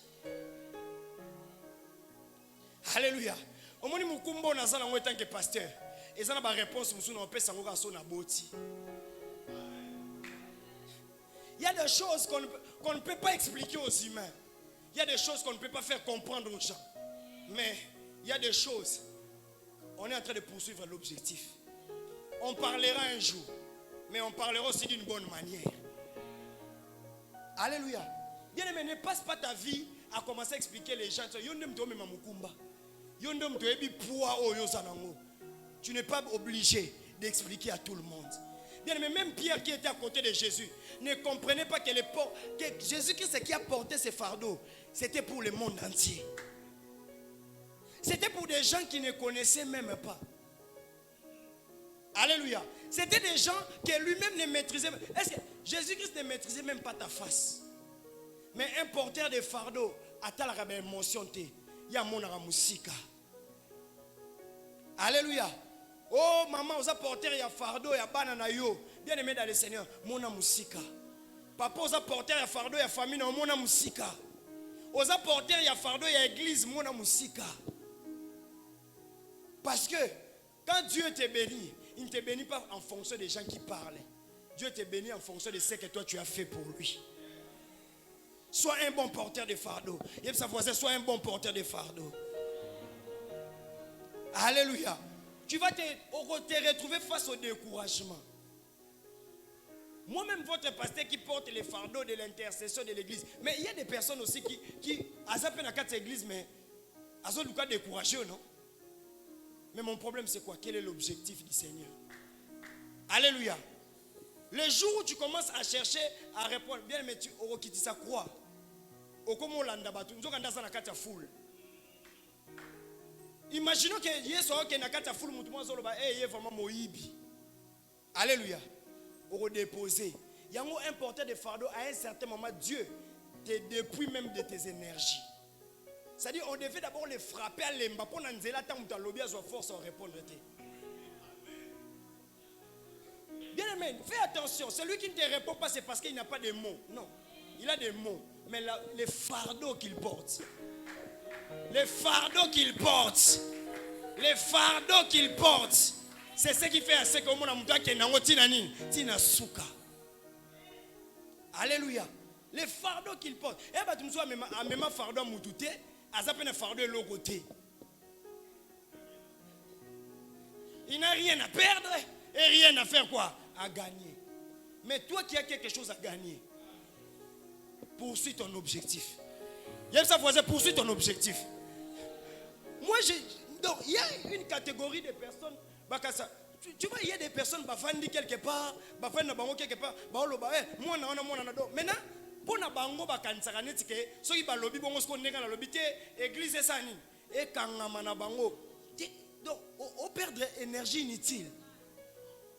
Alléluia. Omoni mukumbo na zala en tant que pasteur. Et ça na ba réponse musu na opesa ngo ka so na boti. Il y a des choses qu'on ne peut pas expliquer aux humains. Il y a des choses qu'on ne peut pas faire comprendre aux gens. Mais il y a des choses. On est en train de poursuivre l'objectif. On parlera un jour. Mais on parlera aussi d'une bonne manière. Alléluia. Bien aimé, ne passe pas ta vie à commencer à expliquer les gens. Tu n'es pas obligé d'expliquer à tout le monde. Bien aimé, même Pierre qui était à côté de Jésus ne comprenait pas que Jésus-Christ qui a porté ses fardeaux, c'était pour le monde entier. C'était pour des gens qui ne connaissaient même pas. Alléluia. C'était des gens que lui-même ne maîtrisait. Est-ce que Jésus-Christ ne maîtrisait même pas ta face? Mais un porteur de fardeau, à ta la émotion, il y a mon musique. Alléluia. Oh maman, vous apportez un fardeau, il y a banana yo. Bien aimé dans le Seigneur, mon musique. Papa, vous apportez un fardeau, il y a famille, mon musique. Vous apportez un fardeau, il y a église, mon musique. Parce que quand Dieu te bénit, il ne te bénit pas en fonction des gens qui parlent. Dieu te bénit en fonction de ce que toi tu as fait pour lui. Sois un bon porteur de fardeau. Et sa voisine, sois un bon porteur de fardeau. Alléluia. Tu vas te retrouver face au découragement. Moi-même, votre pasteur qui porte les fardeaux de l'intercession de l'église. Mais il y a des personnes aussi qui à la carte église, mais elles ont le cas découragé, non? Mais mon problème, c'est quoi? Quel est l'objectif du Seigneur? Alléluia. Le jour où tu commences à chercher à répondre, bien, mais tu auras quitté sa croix. Imaginons que Yesu a nakata foule mutumo zoloba eh vraiment moibi. Alléluia. Au déposer. Il y a un porteur de fardeau à un certain moment Dieu te dépouille même de tes énergies. C'est-à-dire on devait d'abord les frapper à l'emba pour n'anzela tant que lobby a force à répondre. Bien aimé, fais attention. Celui qui ne te répond pas, c'est parce qu'il n'a pas de mots. Non, il a des mots. Mais les fardeaux qu'il porte. Les fardeaux qu'il porte. Les fardeaux qu'il porte. C'est ce qui fait à ce que Alléluia. Les fardeaux qu'il porte. Et bah tu me sois même fardeau moutouté. Azapena fardeau l'autre côté. Il n'a rien à perdre et rien à faire quoi? À gagner. Mais toi qui as quelque chose à gagner, poursuis ton objectif. Il ça voisin, poursuis ton objectif. Moi, donc, il y a une catégorie de personnes. Tu vois, il y a des personnes qui quelque part, quelque part, maintenant, pour na bango bakanisaka neti ke soki balobi bongo siko ndeka na lobi te église esani e kangama na bango. Donc on perdre énergie inutile.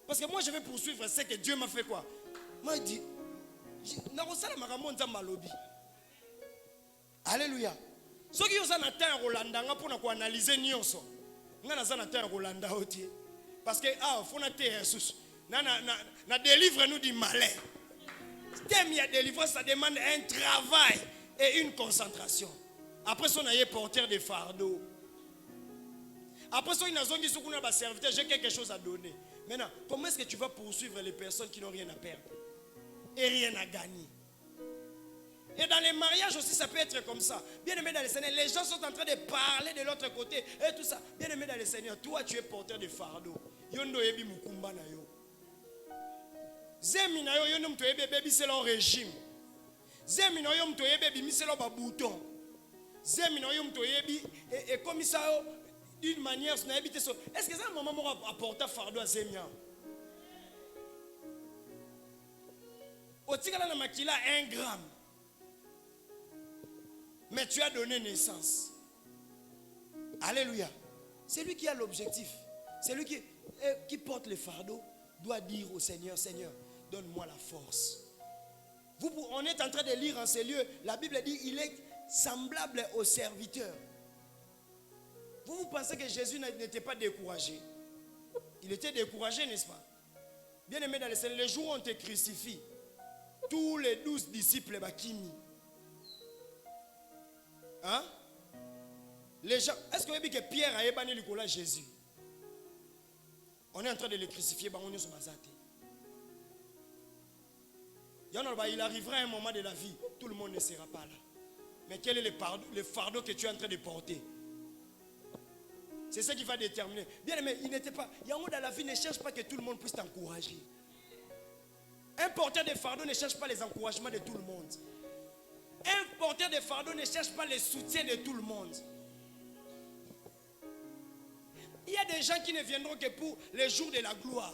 Parce que moi je vais poursuivre ce que Dieu m'a fait quoi. Moi il dit na kosala makambo nzamba lobi. Alléluia. Soki yoza na temps Rolanda nga pona ko analyser nyonso. Nga na za na temps Rolanda oti. Parce que faut na te Jesus. Na délivre nous du malin. Thème ya délivrance, ça demande un travail et une concentration. Après ça, on a porteur de fardeau. Après ça, on a serviteur, j'ai quelque chose à donner. Maintenant, comment est-ce que tu vas poursuivre les personnes qui n'ont rien à perdre et rien à gagner? Et dans les mariages aussi, ça peut être comme ça. Bien aimé dans le Seigneur, les gens sont en train de parler de l'autre côté et tout ça. Bien aimé dans le Seigneur, toi tu es porteur de fardeau. Yondo ebi mukumba na yo. Zemi na yo yondo mto ebe bebi c'est leur régime. Zemi na yo mto ebe bimi c'est leur babouton. Zemi na yo mto ebi et comme ça d'une manière na ebité so. Est-ce que ça un moment m'a apporté fardeau à Zemia? Otikala na makila 1 gramme. Mais tu as donné naissance. Alléluia. C'est lui qui a l'objectif. C'est lui qui porte le fardeau. Doit dire au Seigneur, Seigneur, donne-moi la force. On est en train de lire en ces lieux. La Bible dit, il est semblable au serviteur. Vous pensez que Jésus n'était pas découragé? Il était découragé, n'est-ce pas? Bien aimé dans le Seigneur, les jours où on te crucifie, tous les 12 disciples bakimi. Hein? Les gens, est-ce que vous savez que Pierre a ébani le collage Jésus? On est en train de le crucifier, on est sur Mazate. Il arrivera un moment de la vie, tout le monde ne sera pas là. Mais quel est le fardeau que tu es en train de porter? C'est ça qui va déterminer. Bien aimé, il n'était pas. Il y a un moment dans la vie, ne cherche pas que tout le monde puisse t'encourager. Un porteur de fardeau ne cherche pas les encouragements de tout le monde. Un porteur de fardeau ne cherche pas le soutien de tout le monde. Il y a des gens qui ne viendront que pour les jours de la gloire.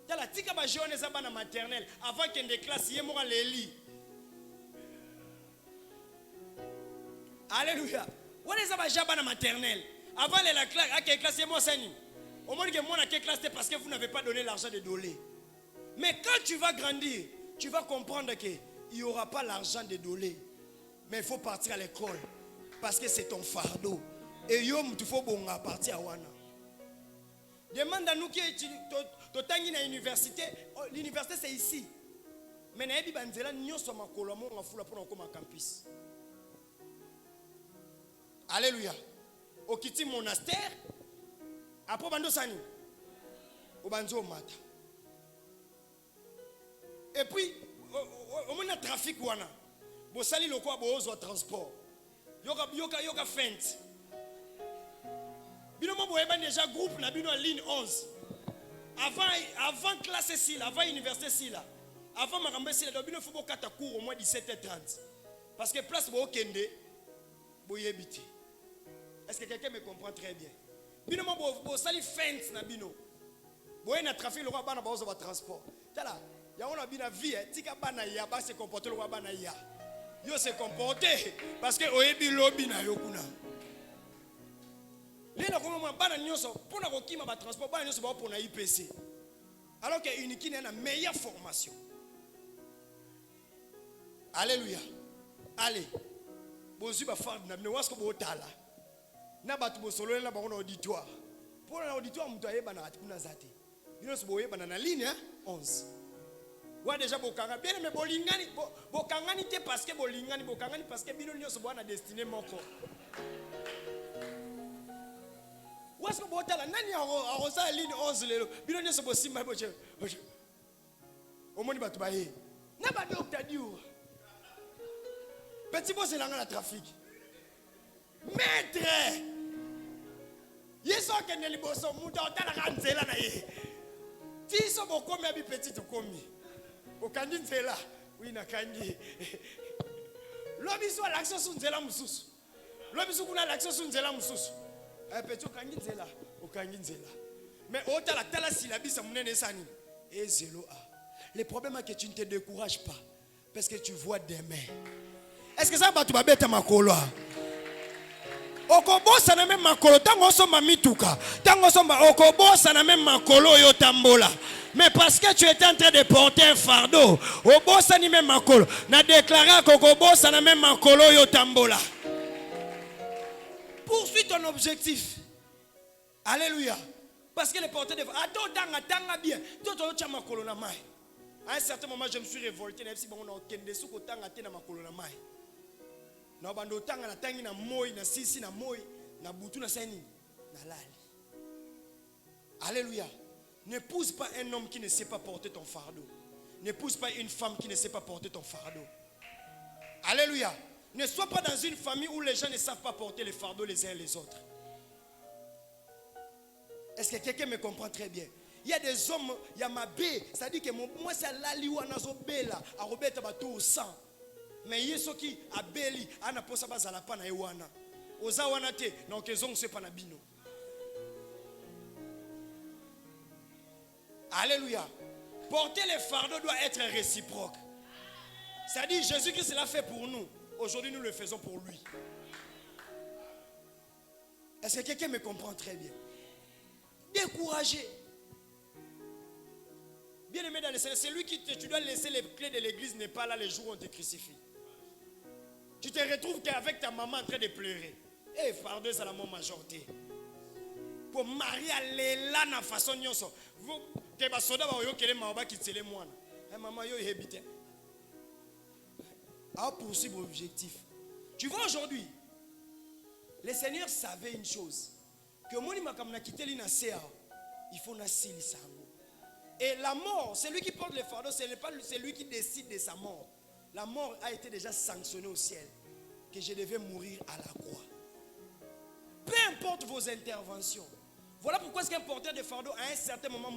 Il y a la tika ba jeune zabana maternelle avant qu'il ne classe yemora leli. Alléluia. On est à la maternelle. Avant la classe, à quelle classe moi sani? Au moins que moi à quelle classe parce que vous n'avez pas donné l'argent de dolé. Mais quand tu vas grandir, tu vas comprendre qu'il n'y aura pas l'argent de dolé. Mais il faut partir à l'école. Parce que c'est ton fardeau. Et yom tu faut bon à partir à wana. Demande à nous qui tu à l'université. L'université c'est ici. Mais na yebi banzela nyonso makolo mo ngafula pour comme campus. Alléluia. Au kiti monastère. Après bando sani. Au banzo mata. Et puis au moins trafic wana. Bo sali le quoi bo ozo transport. Yoka fente. Bino mo boyeba déjà groupe na bino en ligne 11. Avant classe ici, avant université ici là. Avant makambe ici là, bino faut bokata cours au moins 17h30. Parce que place bo kende boyebiti. Est-ce que quelqu'un me comprend très bien? Bino mo bo sali fente na bino. Boye na trafic le roi bana ba ozo ba transport. Tala, ya on a bina vie, tika bana ya ba se comporter le roi bana ya. Yo se comporter parce que oyebi lobby na yokuna. Lena comme bana nyonso pona kokima ba transport bana nyonso ba pona IPC. Alors que Uniki n'a une meilleure formation. Alléluia. Allez. Bozu ba fard na bino wasko bo tala. Na batu bo solo na ba on auditoire. Pour l'auditoire muto ayeba na atikuna zate. Bino so boyeba na ligne 11. Wa déjà bokanga bien mais bolingani bokangani te parce que bolingani bokangani parce que bino nyonso bo na destiné moko. What's the bottle? Nani arosa ligne 11 lelo. Bino nyonso bo simba bo che. Omoni batu ba ye. Na ba docteur diou. Petit boss elanga la trafic. Maître. Yeso ke liboso muta otala kanzela na ye. Ti so bokomi abi petit okomi. Okandi nzela. Oui na kandi. Lobi so l'action sur nzela mususu. Lobi so kuna l'action sur nzela mususu. Petit okangi nzela, okangi nzela. Mais otala tala silabisa munene sani. Et zélo a. Le problème est que tu ne te décourages pas parce que tu vois demain. Est-ce que ça va tu vas bête makolo? Okobosa na même makolo tango somba mituka. Tango somba okobosa na même makolo yo tambola. Mais parce que tu étais en train de porter un fardeau, obosa ni même makolo. Na déclaré okobosa na même makolo yo tambola. Poursuis ton objectif. Alléluia. Parce que les porteurs de attends tanga bien. Toto cha makolo na mai. À un certain moment je me suis révolté na si on a kende suko tanga te na makolo na mai. Na bando tanga na tangi na moi na sisi na moi na butu na sani na lali. Alléluia. N'épouse pas un homme qui ne sait pas porter ton fardeau. N'épouse pas une femme qui ne sait pas porter ton fardeau. Alléluia. Ne sois pas dans une famille où les gens ne savent pas porter les fardeaux les uns les autres. Est-ce que quelqu'un me comprend très bien? Il y a des hommes, il y a ma bé, ça dit que moi c'est l'aliwana zobela, à Robert Tabatou au sang. Mais il y a ceux qui a beli, à na posa bazala pa na ewana. Oza wana te, donc ils ont ce panabino. Alléluia. Porter les fardeaux doit être réciproque. C'est-à-dire, Jésus-Christ l'a fait pour nous. Aujourd'hui, nous le faisons pour lui. Est-ce que quelqu'un me comprend très bien? Découragé. Bien aimé dans le Seigneur, c'est lui qui tu dois laisser les clés de l'église n'est pas là les jours où on te crucifie. Tu te retrouves qu'avec ta maman en train de pleurer. Eh, pardon, c'est la majorité. Pour marier à l'élan de façon nyonso. Vous, te basoda ba yo kele maoba ki tele mwana. Eh maman yo hebite. À poursuivre l'objectif. Tu vois aujourd'hui, le Seigneur savait une chose. Que moni makamna quitté l'ina sea, il faut na sili sango. Et la mort, c'est lui qui porte le fardeau, c'est lui qui décide de sa mort. La mort a été déjà sanctionnée au ciel. Que je devais mourir à la croix. Peu importe vos interventions. Voilà pourquoi est-ce qu'un porteur de fardeau à un certain moment,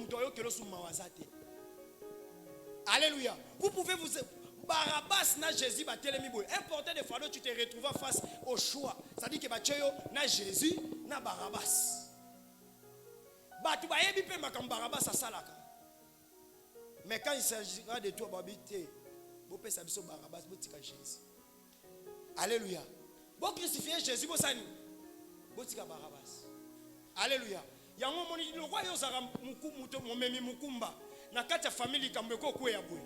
alléluia. Vous pouvez vous... Barabbas na Jésus ba telemi boy. Un porteur de fardeau, tu te retrouves face au choix. C'est-à-dire que bacheyo na Jésus na Barabbas. Batu ba yebi pe makam Barabbas asalaka. Mais quand il s'agira de toi babité, bo pe sabiso Barabbas bo tika Jésus. Alléluia. Bo crucifier Jésus bo sani. Bo tika Barabbas. Alléluia. Yango moni le roi yo zara mukumu mo memi mukumba. Na kati ya famille kambeko ko ya boy.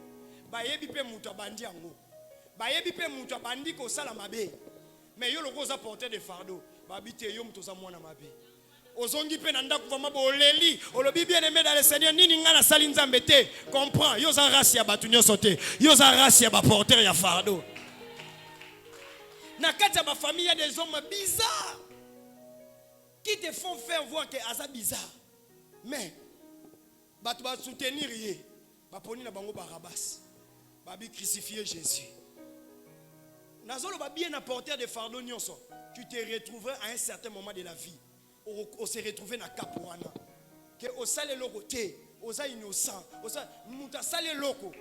Bayebi pe mutu abandi yango. Bayebi pe mutu abandi ko sala mabe. Mais yo loko za porter de fardeau. Babité yo mutu za mwana mabe. Ozongi pe nanda kuvama bo leli. Olobi bien aimé dans le Seigneur nini ngana sali nzambe te. Comprends, yo za race ya batu nyonso te. Yo za race ya ba porter ya fardeau. Na kati ya ba famille ya des hommes bizarres qui te font faire voir que asa bizarre. Mais batu ba soutenir ye. Ba poni na bango Barabbas. Babi crucifier Jésus. Nazolo ba bien apporter des fardeaux nyonso. Tu te retrouveras à un certain moment de la vie. On se retrouver na kapouana. Que au sale loko te, oza innocent, oza muta sale loko.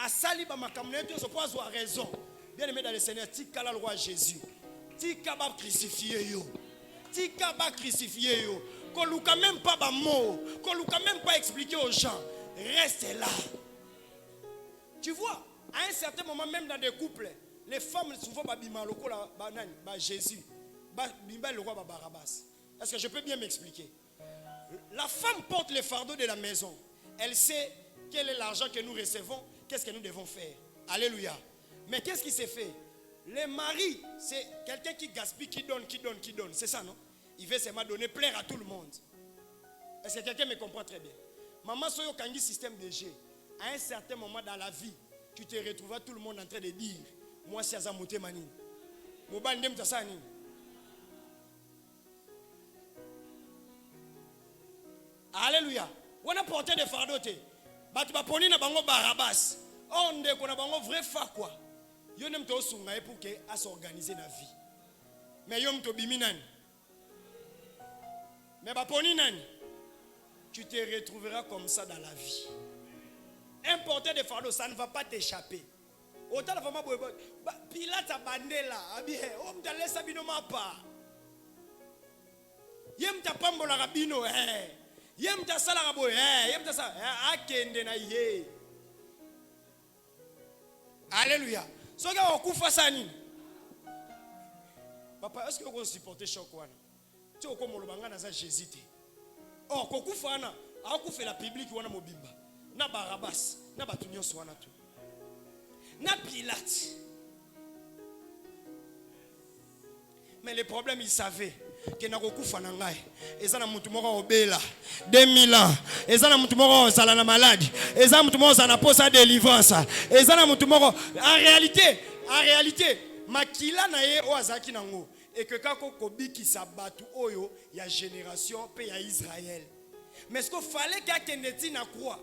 A sali ba makamne to so pas avoir raison. Bien aimé dans le Seigneur, tika la roi Jésus. Tika ba crucifier yo. Tika ba crucifier yo. Qu'on luka même pas ba mot, qu'on luka même pas expliquer aux gens. Reste là. Tu vois, à un certain moment, même dans des couples, les femmes souvent babima loko la banane, ba Jésus, bimba le roi Barabbas. Est-ce que je peux bien m'expliquer? La femme porte le fardeau de la maison. Elle sait quel est l'argent que nous recevons, qu'est-ce que nous devons faire. Alléluia. Mais qu'est-ce qui s'est fait? Le mari, c'est quelqu'un qui gaspille, qui donne. C'est ça, non? Il veut seulement donner, plaire à tout le monde. Est-ce que quelqu'un me comprend très bien? Maman soyo kangi système de G. À un certain moment dans la vie, tu te retrouveras tout le monde en train de dire, moi c'est Azamote Mani. Mobile ndem tasani. Alléluia. On a porté des fardeaux. Batu ba poni na bango Barabbas. On de kona bango vrai fa quoi. Yo nem to sunga pour que à s'organiser la vie. Mais yo mto bimi nani. Mais ba poni nani. Tu te retrouveras comme ça dans la vie. Un porteur de fardeau, ça ne va pas t'échapper. Autant la femme Pilate a bandé là. On t'a laissé bino ma part. Yem ta pambo la rabino. Yem ta sala rabo. Yem ta sa. Akende na ye. Alléluia. Soga okufa sani. Papa, est-ce que vous supportez choc wana? Tu es comme le bangana za Jésus. Oh, kokufa na. Akufa la public wana mobimba. Na Barabbas, na batunyo swana tu. Na Pilate. Mais le problème, il savait que na kokufa na ngai. Ezana mutu moko obela 2000 ans. Ezana mutu moko osala malade. Ezana mutu moko osala posa délivrance. Ezana mutu moko en réalité, makila na ye o azaki nango et que kako kobiki sa batu oyo ya génération pe ya Israël. Mais ce qu'il fallait qu'akendeti na croix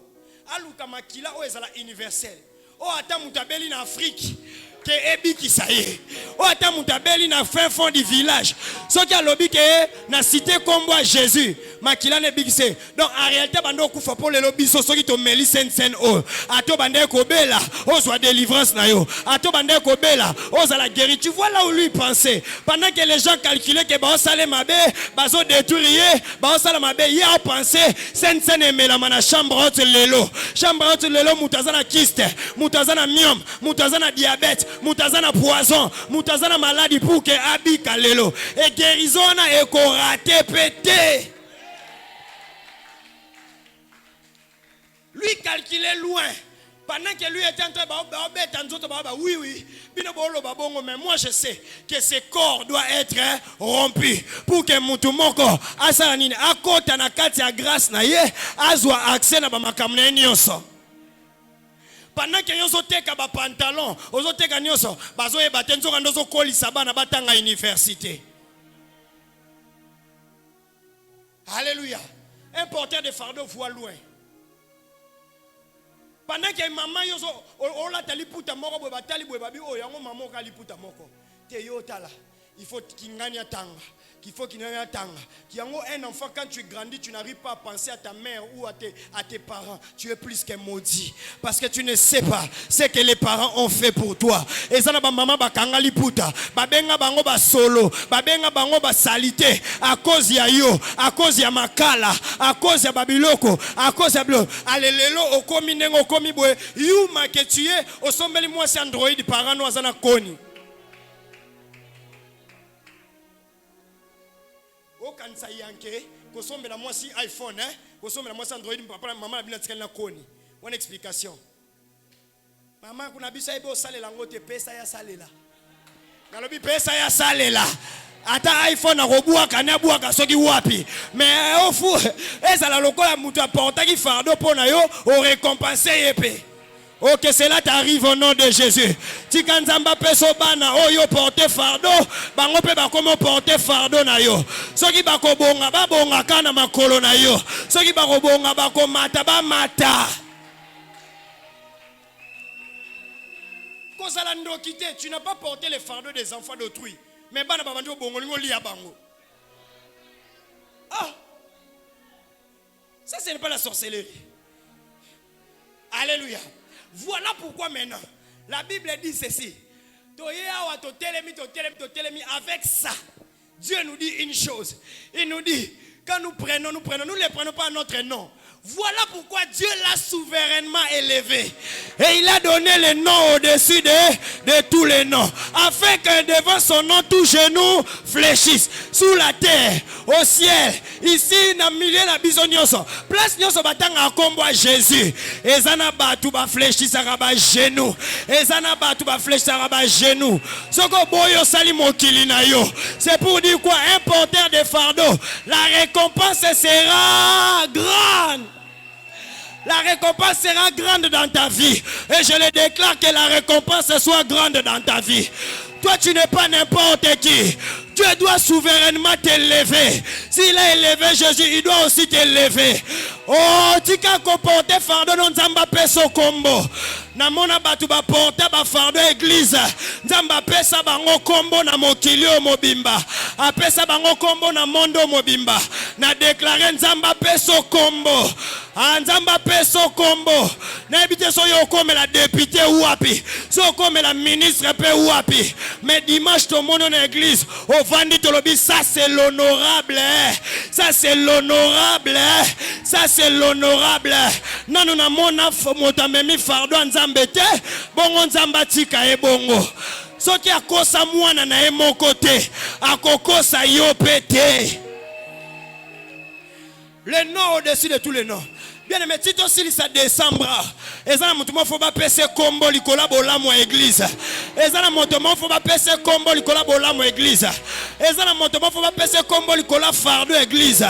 aluka makila o ezala universel. O ata mutabeli na Afrique que ebi kisaye. O ata mutabeli na fin fond du village. Ce qui a lobby que na cité comme Jésus makila ne bigise. Donc en réalité bando kufa pour le biso soki to meli sen o. Ato bande ko bela, o soit délivrance na yo. Ato bande ko bela, o la guérir. Tu vois là où lui pensait. Pendant que les gens calculaient que ba osale mabe, bazo détruire, ba osale mabe, il a pensé sen emela mana chambre haute lelo. Chambre haute lelo mutazana kyste, mutazana myome, mutazana diabète, mutazana poison, mutazana maladie pour que abika lelo. Et guérison na eko raté pété. Lui calculait loin. Pendant que lui était en train de oui, mais moi je sais que ce corps doit être rompu pour que Moutoumoko asalanine à côté na kati ya grâce na ye azwa accès na bamakamne nyonso. Pendant que yoso teka ba pantalon, ozo teka nyonso, bazo e batenzo kandozo kolisa bana batanga université. Alléluia. Un porteur de fardeau voit loin. Pendant que maman yoso ola taliputa moko bwe batali bwe babi o yango maman ka liputa moko te yo tala il faut kingania tanga qu'il faut kingania tanga yango un enfant quand tu grandis tu n'arrives pas à penser à ta mère ou à tes parents, tu es plus qu'un maudit parce que tu ne sais pas ce que les parents ont fait pour toi. Et ça na ba maman ba kanga liputa ba benga bango ba solo ba benga bango ba salité à cause ya yo, à cause ya makala, à cause ya babiloko, à cause ya blo alelelo okomi nengo okomi boy you ma que tu es au sombeli moi c'est Android parents no azana koni. Kansa yanke kosombe la moi si iPhone kosombe la moi si Android papa maman bila tikali na koni. One explication. Maman kuna bisa ebe osalela ngote pesa ya salela. Nalobi pesa ya salela. Ata iPhone akobwaka na bwaka soki wapi. Mais au fou ezala lokola mutu aporta ki fardo pona yo o récompenser yepe. Ok, cela t'arrive au nom de Jésus. Tikanzamba peso bana oyo porter fardeau, bango pe bakomo porter fardeau na yo. Soki bakobonga babonga kana makolo na yo. Soki bakobonga bakomata ba mata. Kozala ndokite, tu n'as pas porté les fardeaux des enfants d'autrui. Mais bana babandi bongo lingo liya bango. Ah. Ça ce n'est pas la sorcellerie. Alléluia. Voilà pourquoi maintenant, la Bible dit ceci. Avec ça, Dieu nous dit une chose. Il nous dit, quand nous ne les prenons pas à notre nom. Voilà pourquoi Dieu l'a souverainement élevé. Et il a donné le nom au-dessus de tous les noms. Afin que devant son nom, tout genou fléchisse. Sous la terre, au ciel, ici, dans le milieu de la bisognoso. Place nyoso batanga à combo à Jésus. Et zana batu ba fléchisse à ba genou. Et zana batu ba fléchisse à ba genou. Soko boyo sali mokili na yo. C'est pour dire quoi? Un porteur de fardeau. La récompense sera grande. La récompense sera grande dans ta vie. Et je le déclare que la récompense soit grande dans ta vie. Toi, tu n'es pas n'importe qui. Dieu doit souverainement t'élever. S'il a élevé Jésus, il doit aussi t'élever. Oh, tu can comporter fardeau dans Nzamba peso combo. Namona batu ba porter ba fardeau église. Nzamba pesa bango combo na mokilio mobimba. Apesa bango combo na mondo mobimba. Na déclarer Nzamba peso combo. Nzamba peso combo. Na ebite so yo comme la députée ou api. So comme la ministre pe ou api. Mais dimanche to mono na église. Au vandi to lobi ça c'est l'honorable. Ça c'est l'honorable. Ça c'est l'honorable. Nanu na mona mota memi fardo Nzambe te. Bongo Nzamba tika e bongo. Soki akosa mwana na e moko te. Akokosa yo pete. Le nom au-dessus de tous les noms. Bien aimé, Tito si ça décembre. Ezana mutumo faut pas passer combo likola bolamo église. Ezana mutumo faut pas passer combo likola bolamo église. Ezana mutumo faut pas passer combo likola fardo église.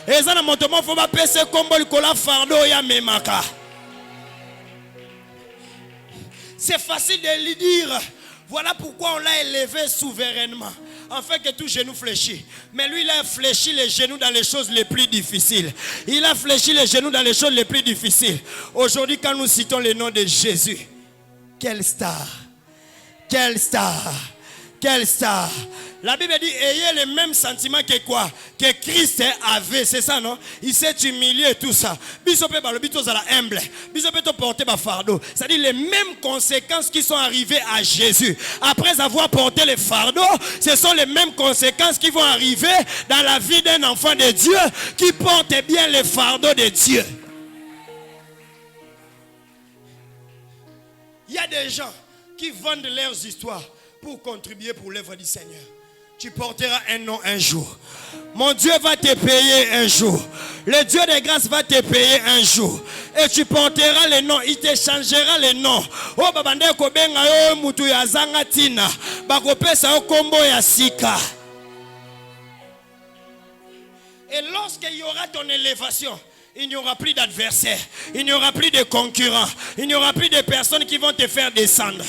Ezana mutumo faut pas passer combo likola fardo ya memaka. C'est facile de lui dire. Voilà pourquoi on l'a élevé souverainement. Afin que tout genou fléchit. Mais lui, il a fléchi les genoux dans les choses les plus difficiles. Il a fléchi les genoux dans les choses les plus difficiles. Aujourd'hui, quand nous citons le nom de Jésus, quelle star! Quelle star! Quelle star! La Bible dit, ayez les mêmes sentiments que quoi? Que Christ avait, c'est ça, non? Il s'est humilié et tout ça. Bisopé par le bitos à la humble. Bisopé te porter par fardeau. C'est-à-dire les mêmes conséquences qui sont arrivées à Jésus. Après avoir porté les fardeaux, ce sont les mêmes conséquences qui vont arriver dans la vie d'un enfant de Dieu qui porte bien les fardeaux de Dieu. Il y a des gens qui vendent leurs histoires pour contribuer pour l'œuvre du Seigneur. Tu porteras un nom un jour. Mon Dieu va te payer un jour. Le Dieu de grâce va te payer un jour. Et tu porteras les noms. Il te changera les noms. Oh babande ko benga yo mutu ya zanga tina. Bakopesa yo kombo ya sika. Et lorsqu'il y aura ton élévation, il n'y aura plus d'adversaires. Il n'y aura plus de concurrents. Il n'y aura plus de personnes qui vont te faire descendre.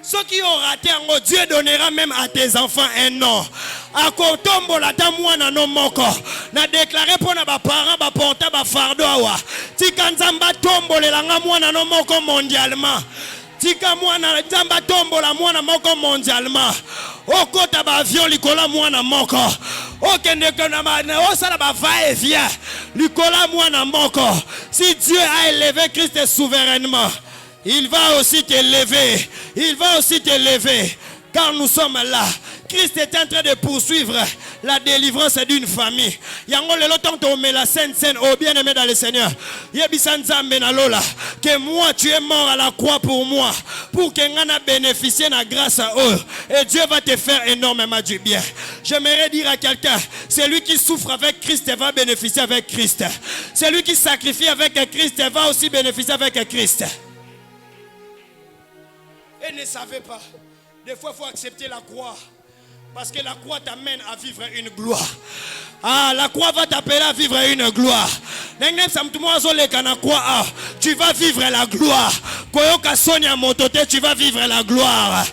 Ceux qui ont raté, Dieu donnera même à tes enfants un nom. A kotombo la tamwana no moko. Na déclaré pour na ba parents ba porta ba fardo awa. Tika nzamba tombo le langa mwana no moko mondialement. Tika mwana nzamba tombo la mwana moko mondialement. Okota ba avion likola mwana moko. Okende kona ma osala ba va et vient. Likola mwana moko. Si Dieu a élevé Christ souverainement, il va aussi t'élever. Il va aussi t'élever. Car nous sommes là. Christ est en train de poursuivre la délivrance d'une famille. Yango le loton me la sainte au bien-aimé dans le Seigneur. Que moi tu es mort à la croix pour moi. Pour que ngana bénéficie de la grâce à eux. Et Dieu va te faire énormément du bien. J'aimerais dire à quelqu'un, celui qui souffre avec Christ va bénéficier avec Christ. Celui qui sacrifie avec Christ va aussi bénéficier avec Christ. Et ne savez pas, des fois il faut accepter la croix. Parce que la croix t'amène à vivre une gloire. Ah, la croix va t'appeler à vivre une gloire. Tu vas vivre la gloire. Tu vas vivre la gloire.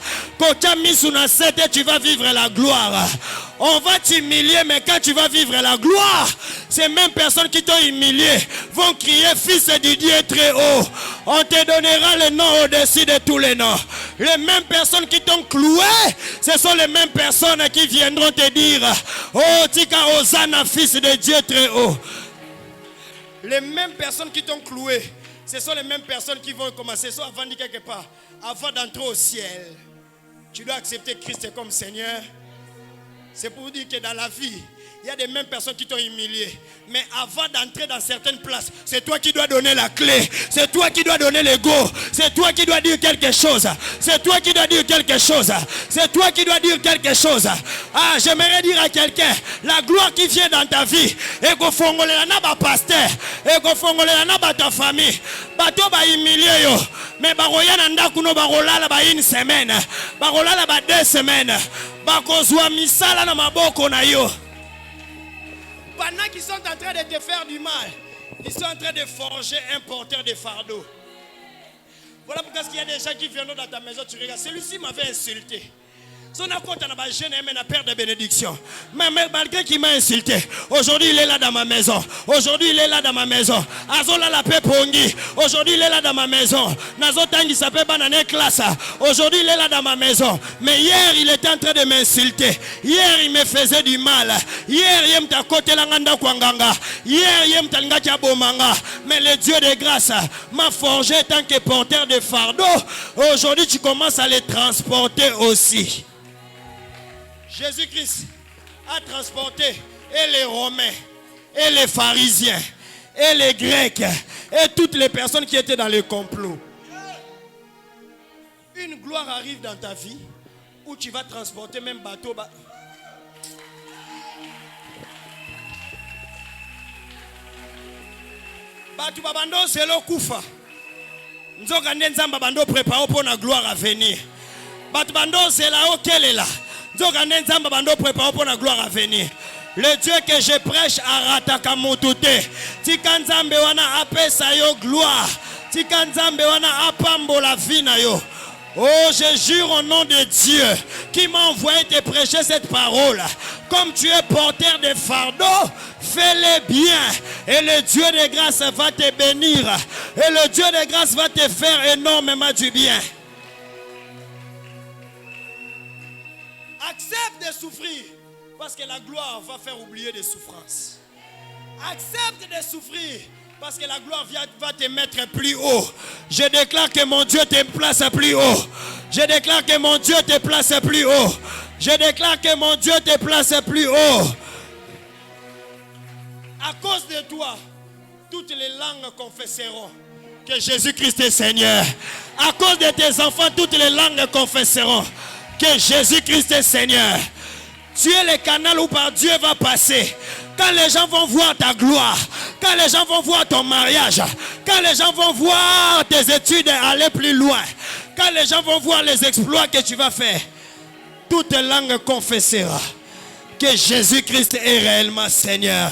Tu vas vivre la gloire. On va t'humilier, mais quand tu vas vivre la gloire, ces mêmes personnes qui t'ont humilié vont crier Fils du Dieu très haut. On te donnera le nom au-dessus de tous les noms. Les mêmes personnes qui t'ont cloué, ce sont les mêmes personnes qui viendront te dire Oh, Tika Hosanna, Fils de Dieu très haut. Les mêmes personnes qui t'ont cloué, ce sont les mêmes personnes qui vont commencer, soit avant de dire quelque part, avant d'entrer au ciel. Tu dois accepter Christ comme Seigneur. C'est pour vous dire que dans la vie, il y a des mêmes personnes qui t'ont humilié. Mais avant d'entrer dans certaines places, c'est toi qui dois donner la clé. C'est toi qui dois donner l'ego. C'est toi qui dois dire quelque chose. C'est toi qui dois dire quelque chose. C'est toi qui dois dire quelque chose. Ah, j'aimerais dire à quelqu'un, la gloire qui vient dans ta vie, et go fongolela na ba pasteur, et go fongolela na ba ta famille. Bato ba humilié yo. Mais baroya na ndaku no barolala ba une semaine. Barolala ba 2 semaines. Bakozwa misala na maboko na yo. Pendant qu'ils sont en train de te faire du mal, ils sont en train de forger un porteur de fardeau. Voilà pourquoi il y a des gens qui viennent dans ta maison, tu regardes, celui-ci m'avait insulté. Son compte en a jeune et père de bénédiction. Mais malgré qu'il m'a insulté, aujourd'hui il est là dans ma maison. Aujourd'hui il est là dans ma maison. Azola la paix pongi. Aujourd'hui il est là dans ma maison. Nazo tangi s'appelle banane classe. Aujourd'hui il est là dans ma maison. Mais hier il était en train de m'insulter. Hier il me faisait du mal. Hier il m'a côté langanda kwanganga. Hier il m'a ngati abomanga. Mais le Dieu de grâce m'a forgé tant que porteur de fardeau. Aujourd'hui tu commences à les transporter aussi. Jésus-Christ a transporté et les Romains, et les pharisiens, et les Grecs, et toutes les personnes qui étaient dans le complot. Une gloire arrive dans ta vie où tu vas transporter même bateau. Bateau babando c'est le koufa. Nous avons bando préparé pour la gloire à venir. Bateau bando c'est là où qu'elle est là. Pour la gloire à venir. Le Dieu que je prêche à Ratakamoutouté. Tikanzambe wana apesa yo gloire. Tikanzambe wana apambo la vie na yo. Oh, je jure au nom de Dieu qui m'a envoyé te prêcher cette parole. Comme tu es porteur de fardeau, fais-le bien. Et le Dieu de grâce va te bénir. Et le Dieu de grâce va te faire énormément du bien. Accepte de souffrir parce que la gloire va faire oublier des souffrances. Accepte de souffrir parce que la gloire va te mettre plus haut. Je déclare que mon Dieu te place plus haut. Je déclare que mon Dieu te place plus haut. Je déclare que mon Dieu te place plus haut. À cause de toi, toutes les langues confesseront que Jésus-Christ est Seigneur. À cause de tes enfants, toutes les langues confesseront que Jésus-Christ est Seigneur. Tu es le canal où par Dieu va passer. Quand les gens vont voir ta gloire, quand les gens vont voir ton mariage, quand les gens vont voir tes études aller plus loin, quand les gens vont voir les exploits que tu vas faire, toute langue confessera que Jésus-Christ est réellement Seigneur.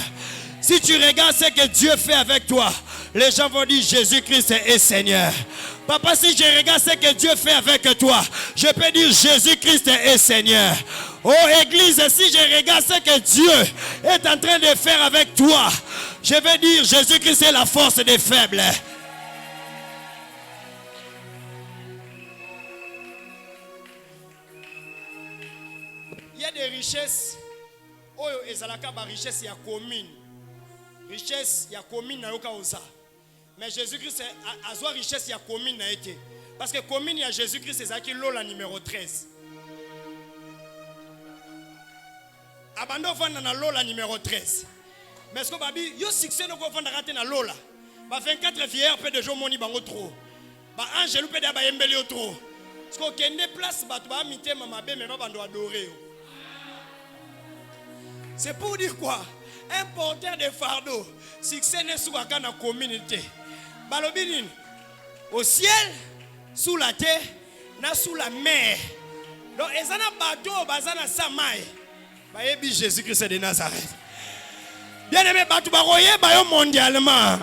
Si tu regardes ce que Dieu fait avec toi, les gens vont dire Jésus-Christ est Seigneur. Papa, si je regarde ce que Dieu fait avec toi, je peux dire Jésus-Christ est Seigneur. Oh Église, si je regarde ce que Dieu est en train de faire avec toi, je vais dire Jésus-Christ est la force des faibles. Il y a des richesses. Oh, ezalaka ba richesse ya commune. Richesse ya commune na yoka oza. Mais Jésus-Christ a zwa richesse ya commune na été. Parce que commune ya Jésus-Christ c'est qui lola numéro 13. Abando vanda na lola numéro 13. Mais ce que babi yo succès no ko vanda raté na lola. Ba 24 vieillards peu de jours moni bango trop. Ba angelu peu da ba yembeli yo trop. Ce ko kende place ba to ba mité mama be mais ba bando adorer. C'est pour dire quoi? Un porteur de fardeau, succès n'est sous la communauté. Balobinin, au ciel, sous la terre, na sous la mer. Donc, ils ont un bateau, bazana samaï. Bayebi Jésus-Christ de Nazareth. Bien aimé, bateau baroye bayo mondialement.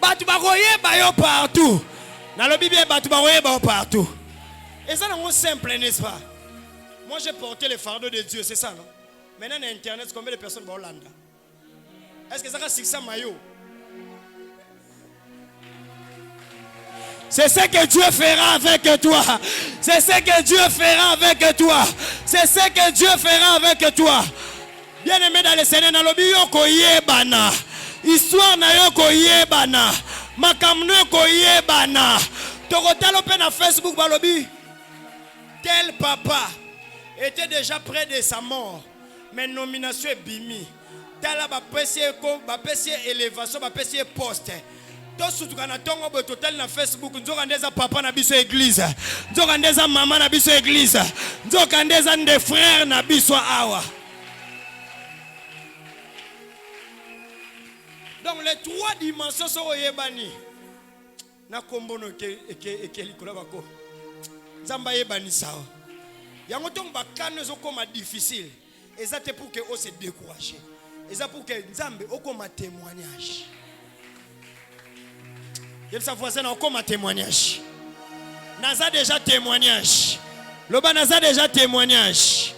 Bateau baroye bayo partout. Dans le Bible, bateau baroye bayo partout. Et ça, c'est simple, n'est-ce pas? Moi, j'ai porté le fardeau de Dieu, c'est ça, non? Maintenant, sur Internet, combien de personnes vont Hollande? Est-ce que ça va succès maillot? C'est ce que Dieu fera avec toi. C'est ce que Dieu fera avec toi. C'est ce que Dieu fera avec toi. Bien aimé dans le Seigneur, dans le bio koyebana. Histoire na yo koyebana. Makamno koyebana. Tokotalo pe na Facebook balobi. Tel papa était déjà près de sa mort. Mais nomination est bimi. Tala ba pesi élévation, ba pesi poste. To sutukana tongo bo total na Facebook, nzokandeza papa na biso église. Nzokandeza maman na biso église. Nzokandeza nde frère na biso awa. Donc les trois dimensions sont yebani. Na kombono ke likola bako. Nzamba yebani sawa. Yango tong bakane zokoma difficile. Et ça c'est pour que on se décourage. Et ça pour que Nzambe okoma témoignage. Il sa voisin okoma témoignage. Naza déjà témoignage. Loba naza déjà témoignage.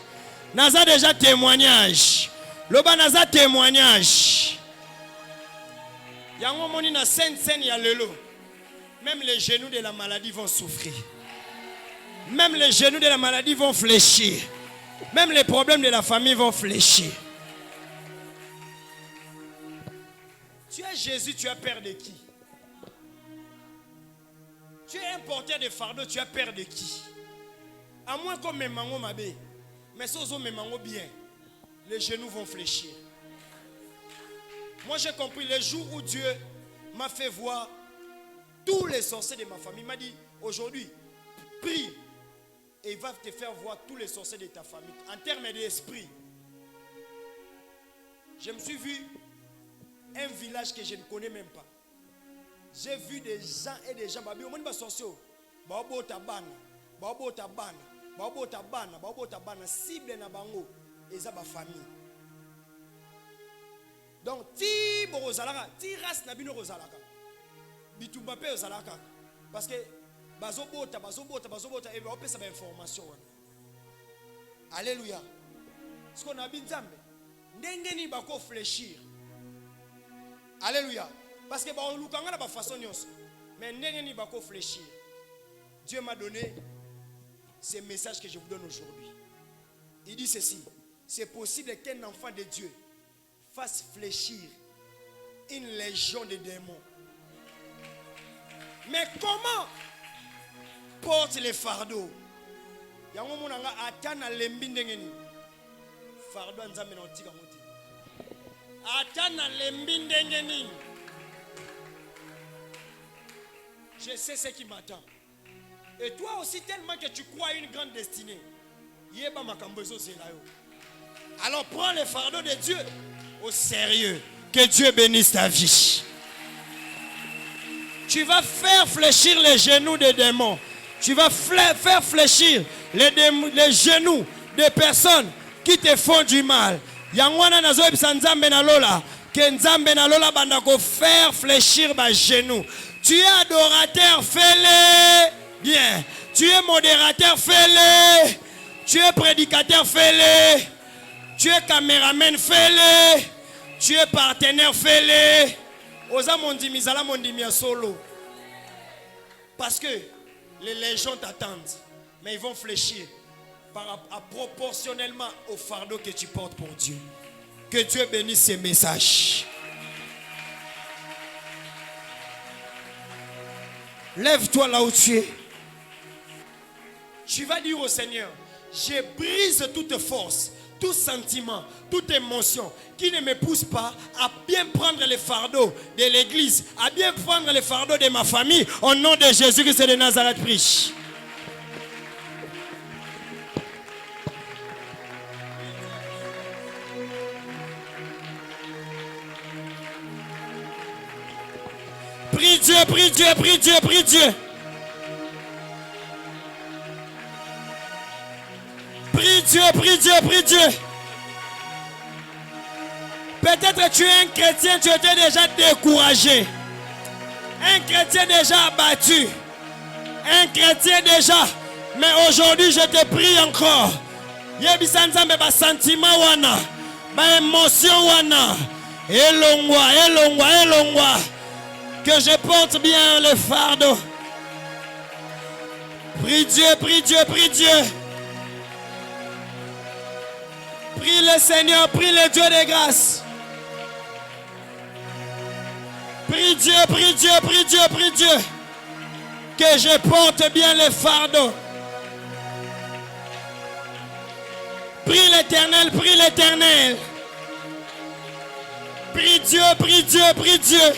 Naza déjà témoignage. Loba naza témoignage. Yango moni na scène ya lelo. Même les genoux de la maladie vont souffrir. Même les genoux de la maladie vont fléchir. Même les problèmes de la famille vont fléchir. Tu es Jésus, tu as peur de qui? Tu es un porteur de fardeau, tu as peur de qui? À moins qu'on me mango mabé. Mais si on me mango bien, les genoux vont fléchir. Moi j'ai compris le jour où Dieu m'a fait voir tous les sorciers de ma famille. Il m'a dit aujourd'hui, prie. Et il va te faire voir tous les sorciers de ta famille. En termes d'esprit. Je me suis vu un village que je ne connais même pas. J'ai vu des gens et des gens. Cible na bango. Et ça, ma famille. Donc, ti borozalaka, ti ras na bino rozalaka. Bitumba pe rozalaka. Parce que bazobota et on peut savoir information. Alléluia. Ce qu'on a dit Nzambe, ndengeni bako fléchir. Alléluia. Parce que on lukanga na ba façon nyonso. Mais ndengeni bako fléchir. Dieu m'a donné C'est le message que je vous donne aujourd'hui. Il dit ceci. C'est possible qu'un enfant de Dieu fasse fléchir une légion de démons. Mais comment porte les fardeaux? Yango monanga atana lembi ndengeni. Fardeau nzambe na otika moti. Atana lembi ndengeni. Je sais ce qui m'attend. Et toi aussi, tellement que tu crois à une grande destinée. Yeba makambo ezo zela yo. Alors prends les fardeaux de Dieu au sérieux. Que Dieu bénisse ta vie. Tu vas faire fléchir les genoux des démons. Tu vas faire fléchir les genoux des personnes qui te font du mal. Yangwana nazo ebisa nzambe na lola. Que nzambe na lola bandako faire fléchir ba genoux. Tu es adorateur, fais-le bien. Tu es modérateur, fais-le. Tu es prédicateur, fais-le. Tu es caméraman, fais-le. Tu es partenaire, fais-le. Oza mondi mizala mondi mia solo. Parce que les légions t'attendent. Mais ils vont fléchir proportionnellement au fardeau que tu portes pour Dieu. Que Dieu bénisse ces messages. Lève-toi là où tu es. Tu vas dire au Seigneur, je brise toute force, tout sentiment, toute émotion qui ne me pousse pas à bien prendre les fardeaux de l'église, à bien prendre les fardeaux de ma famille. Au nom de Jésus-Christ de Nazareth, prie. Prie Dieu, prie Dieu, prie Dieu, prie Dieu. Prie Dieu, prie Dieu, prie Dieu. Peut-être tu es un chrétien, tu étais déjà découragé. Un chrétien déjà abattu. Un chrétien déjà. Mais aujourd'hui, je te prie encore. Yebisanzambe ba sentiment wana. Ba émotion wana. Elongwa, elongwa, elongwa. Que je porte bien le fardeau. Prie Dieu, prie Dieu, prie Dieu. Prie le Seigneur, prie le Dieu de grâce. Prie Dieu, prie Dieu, prie Dieu, prie Dieu. Que je porte bien le fardeau. Prie l'Éternel, prie l'Éternel. Prie Dieu, prie Dieu, prie Dieu.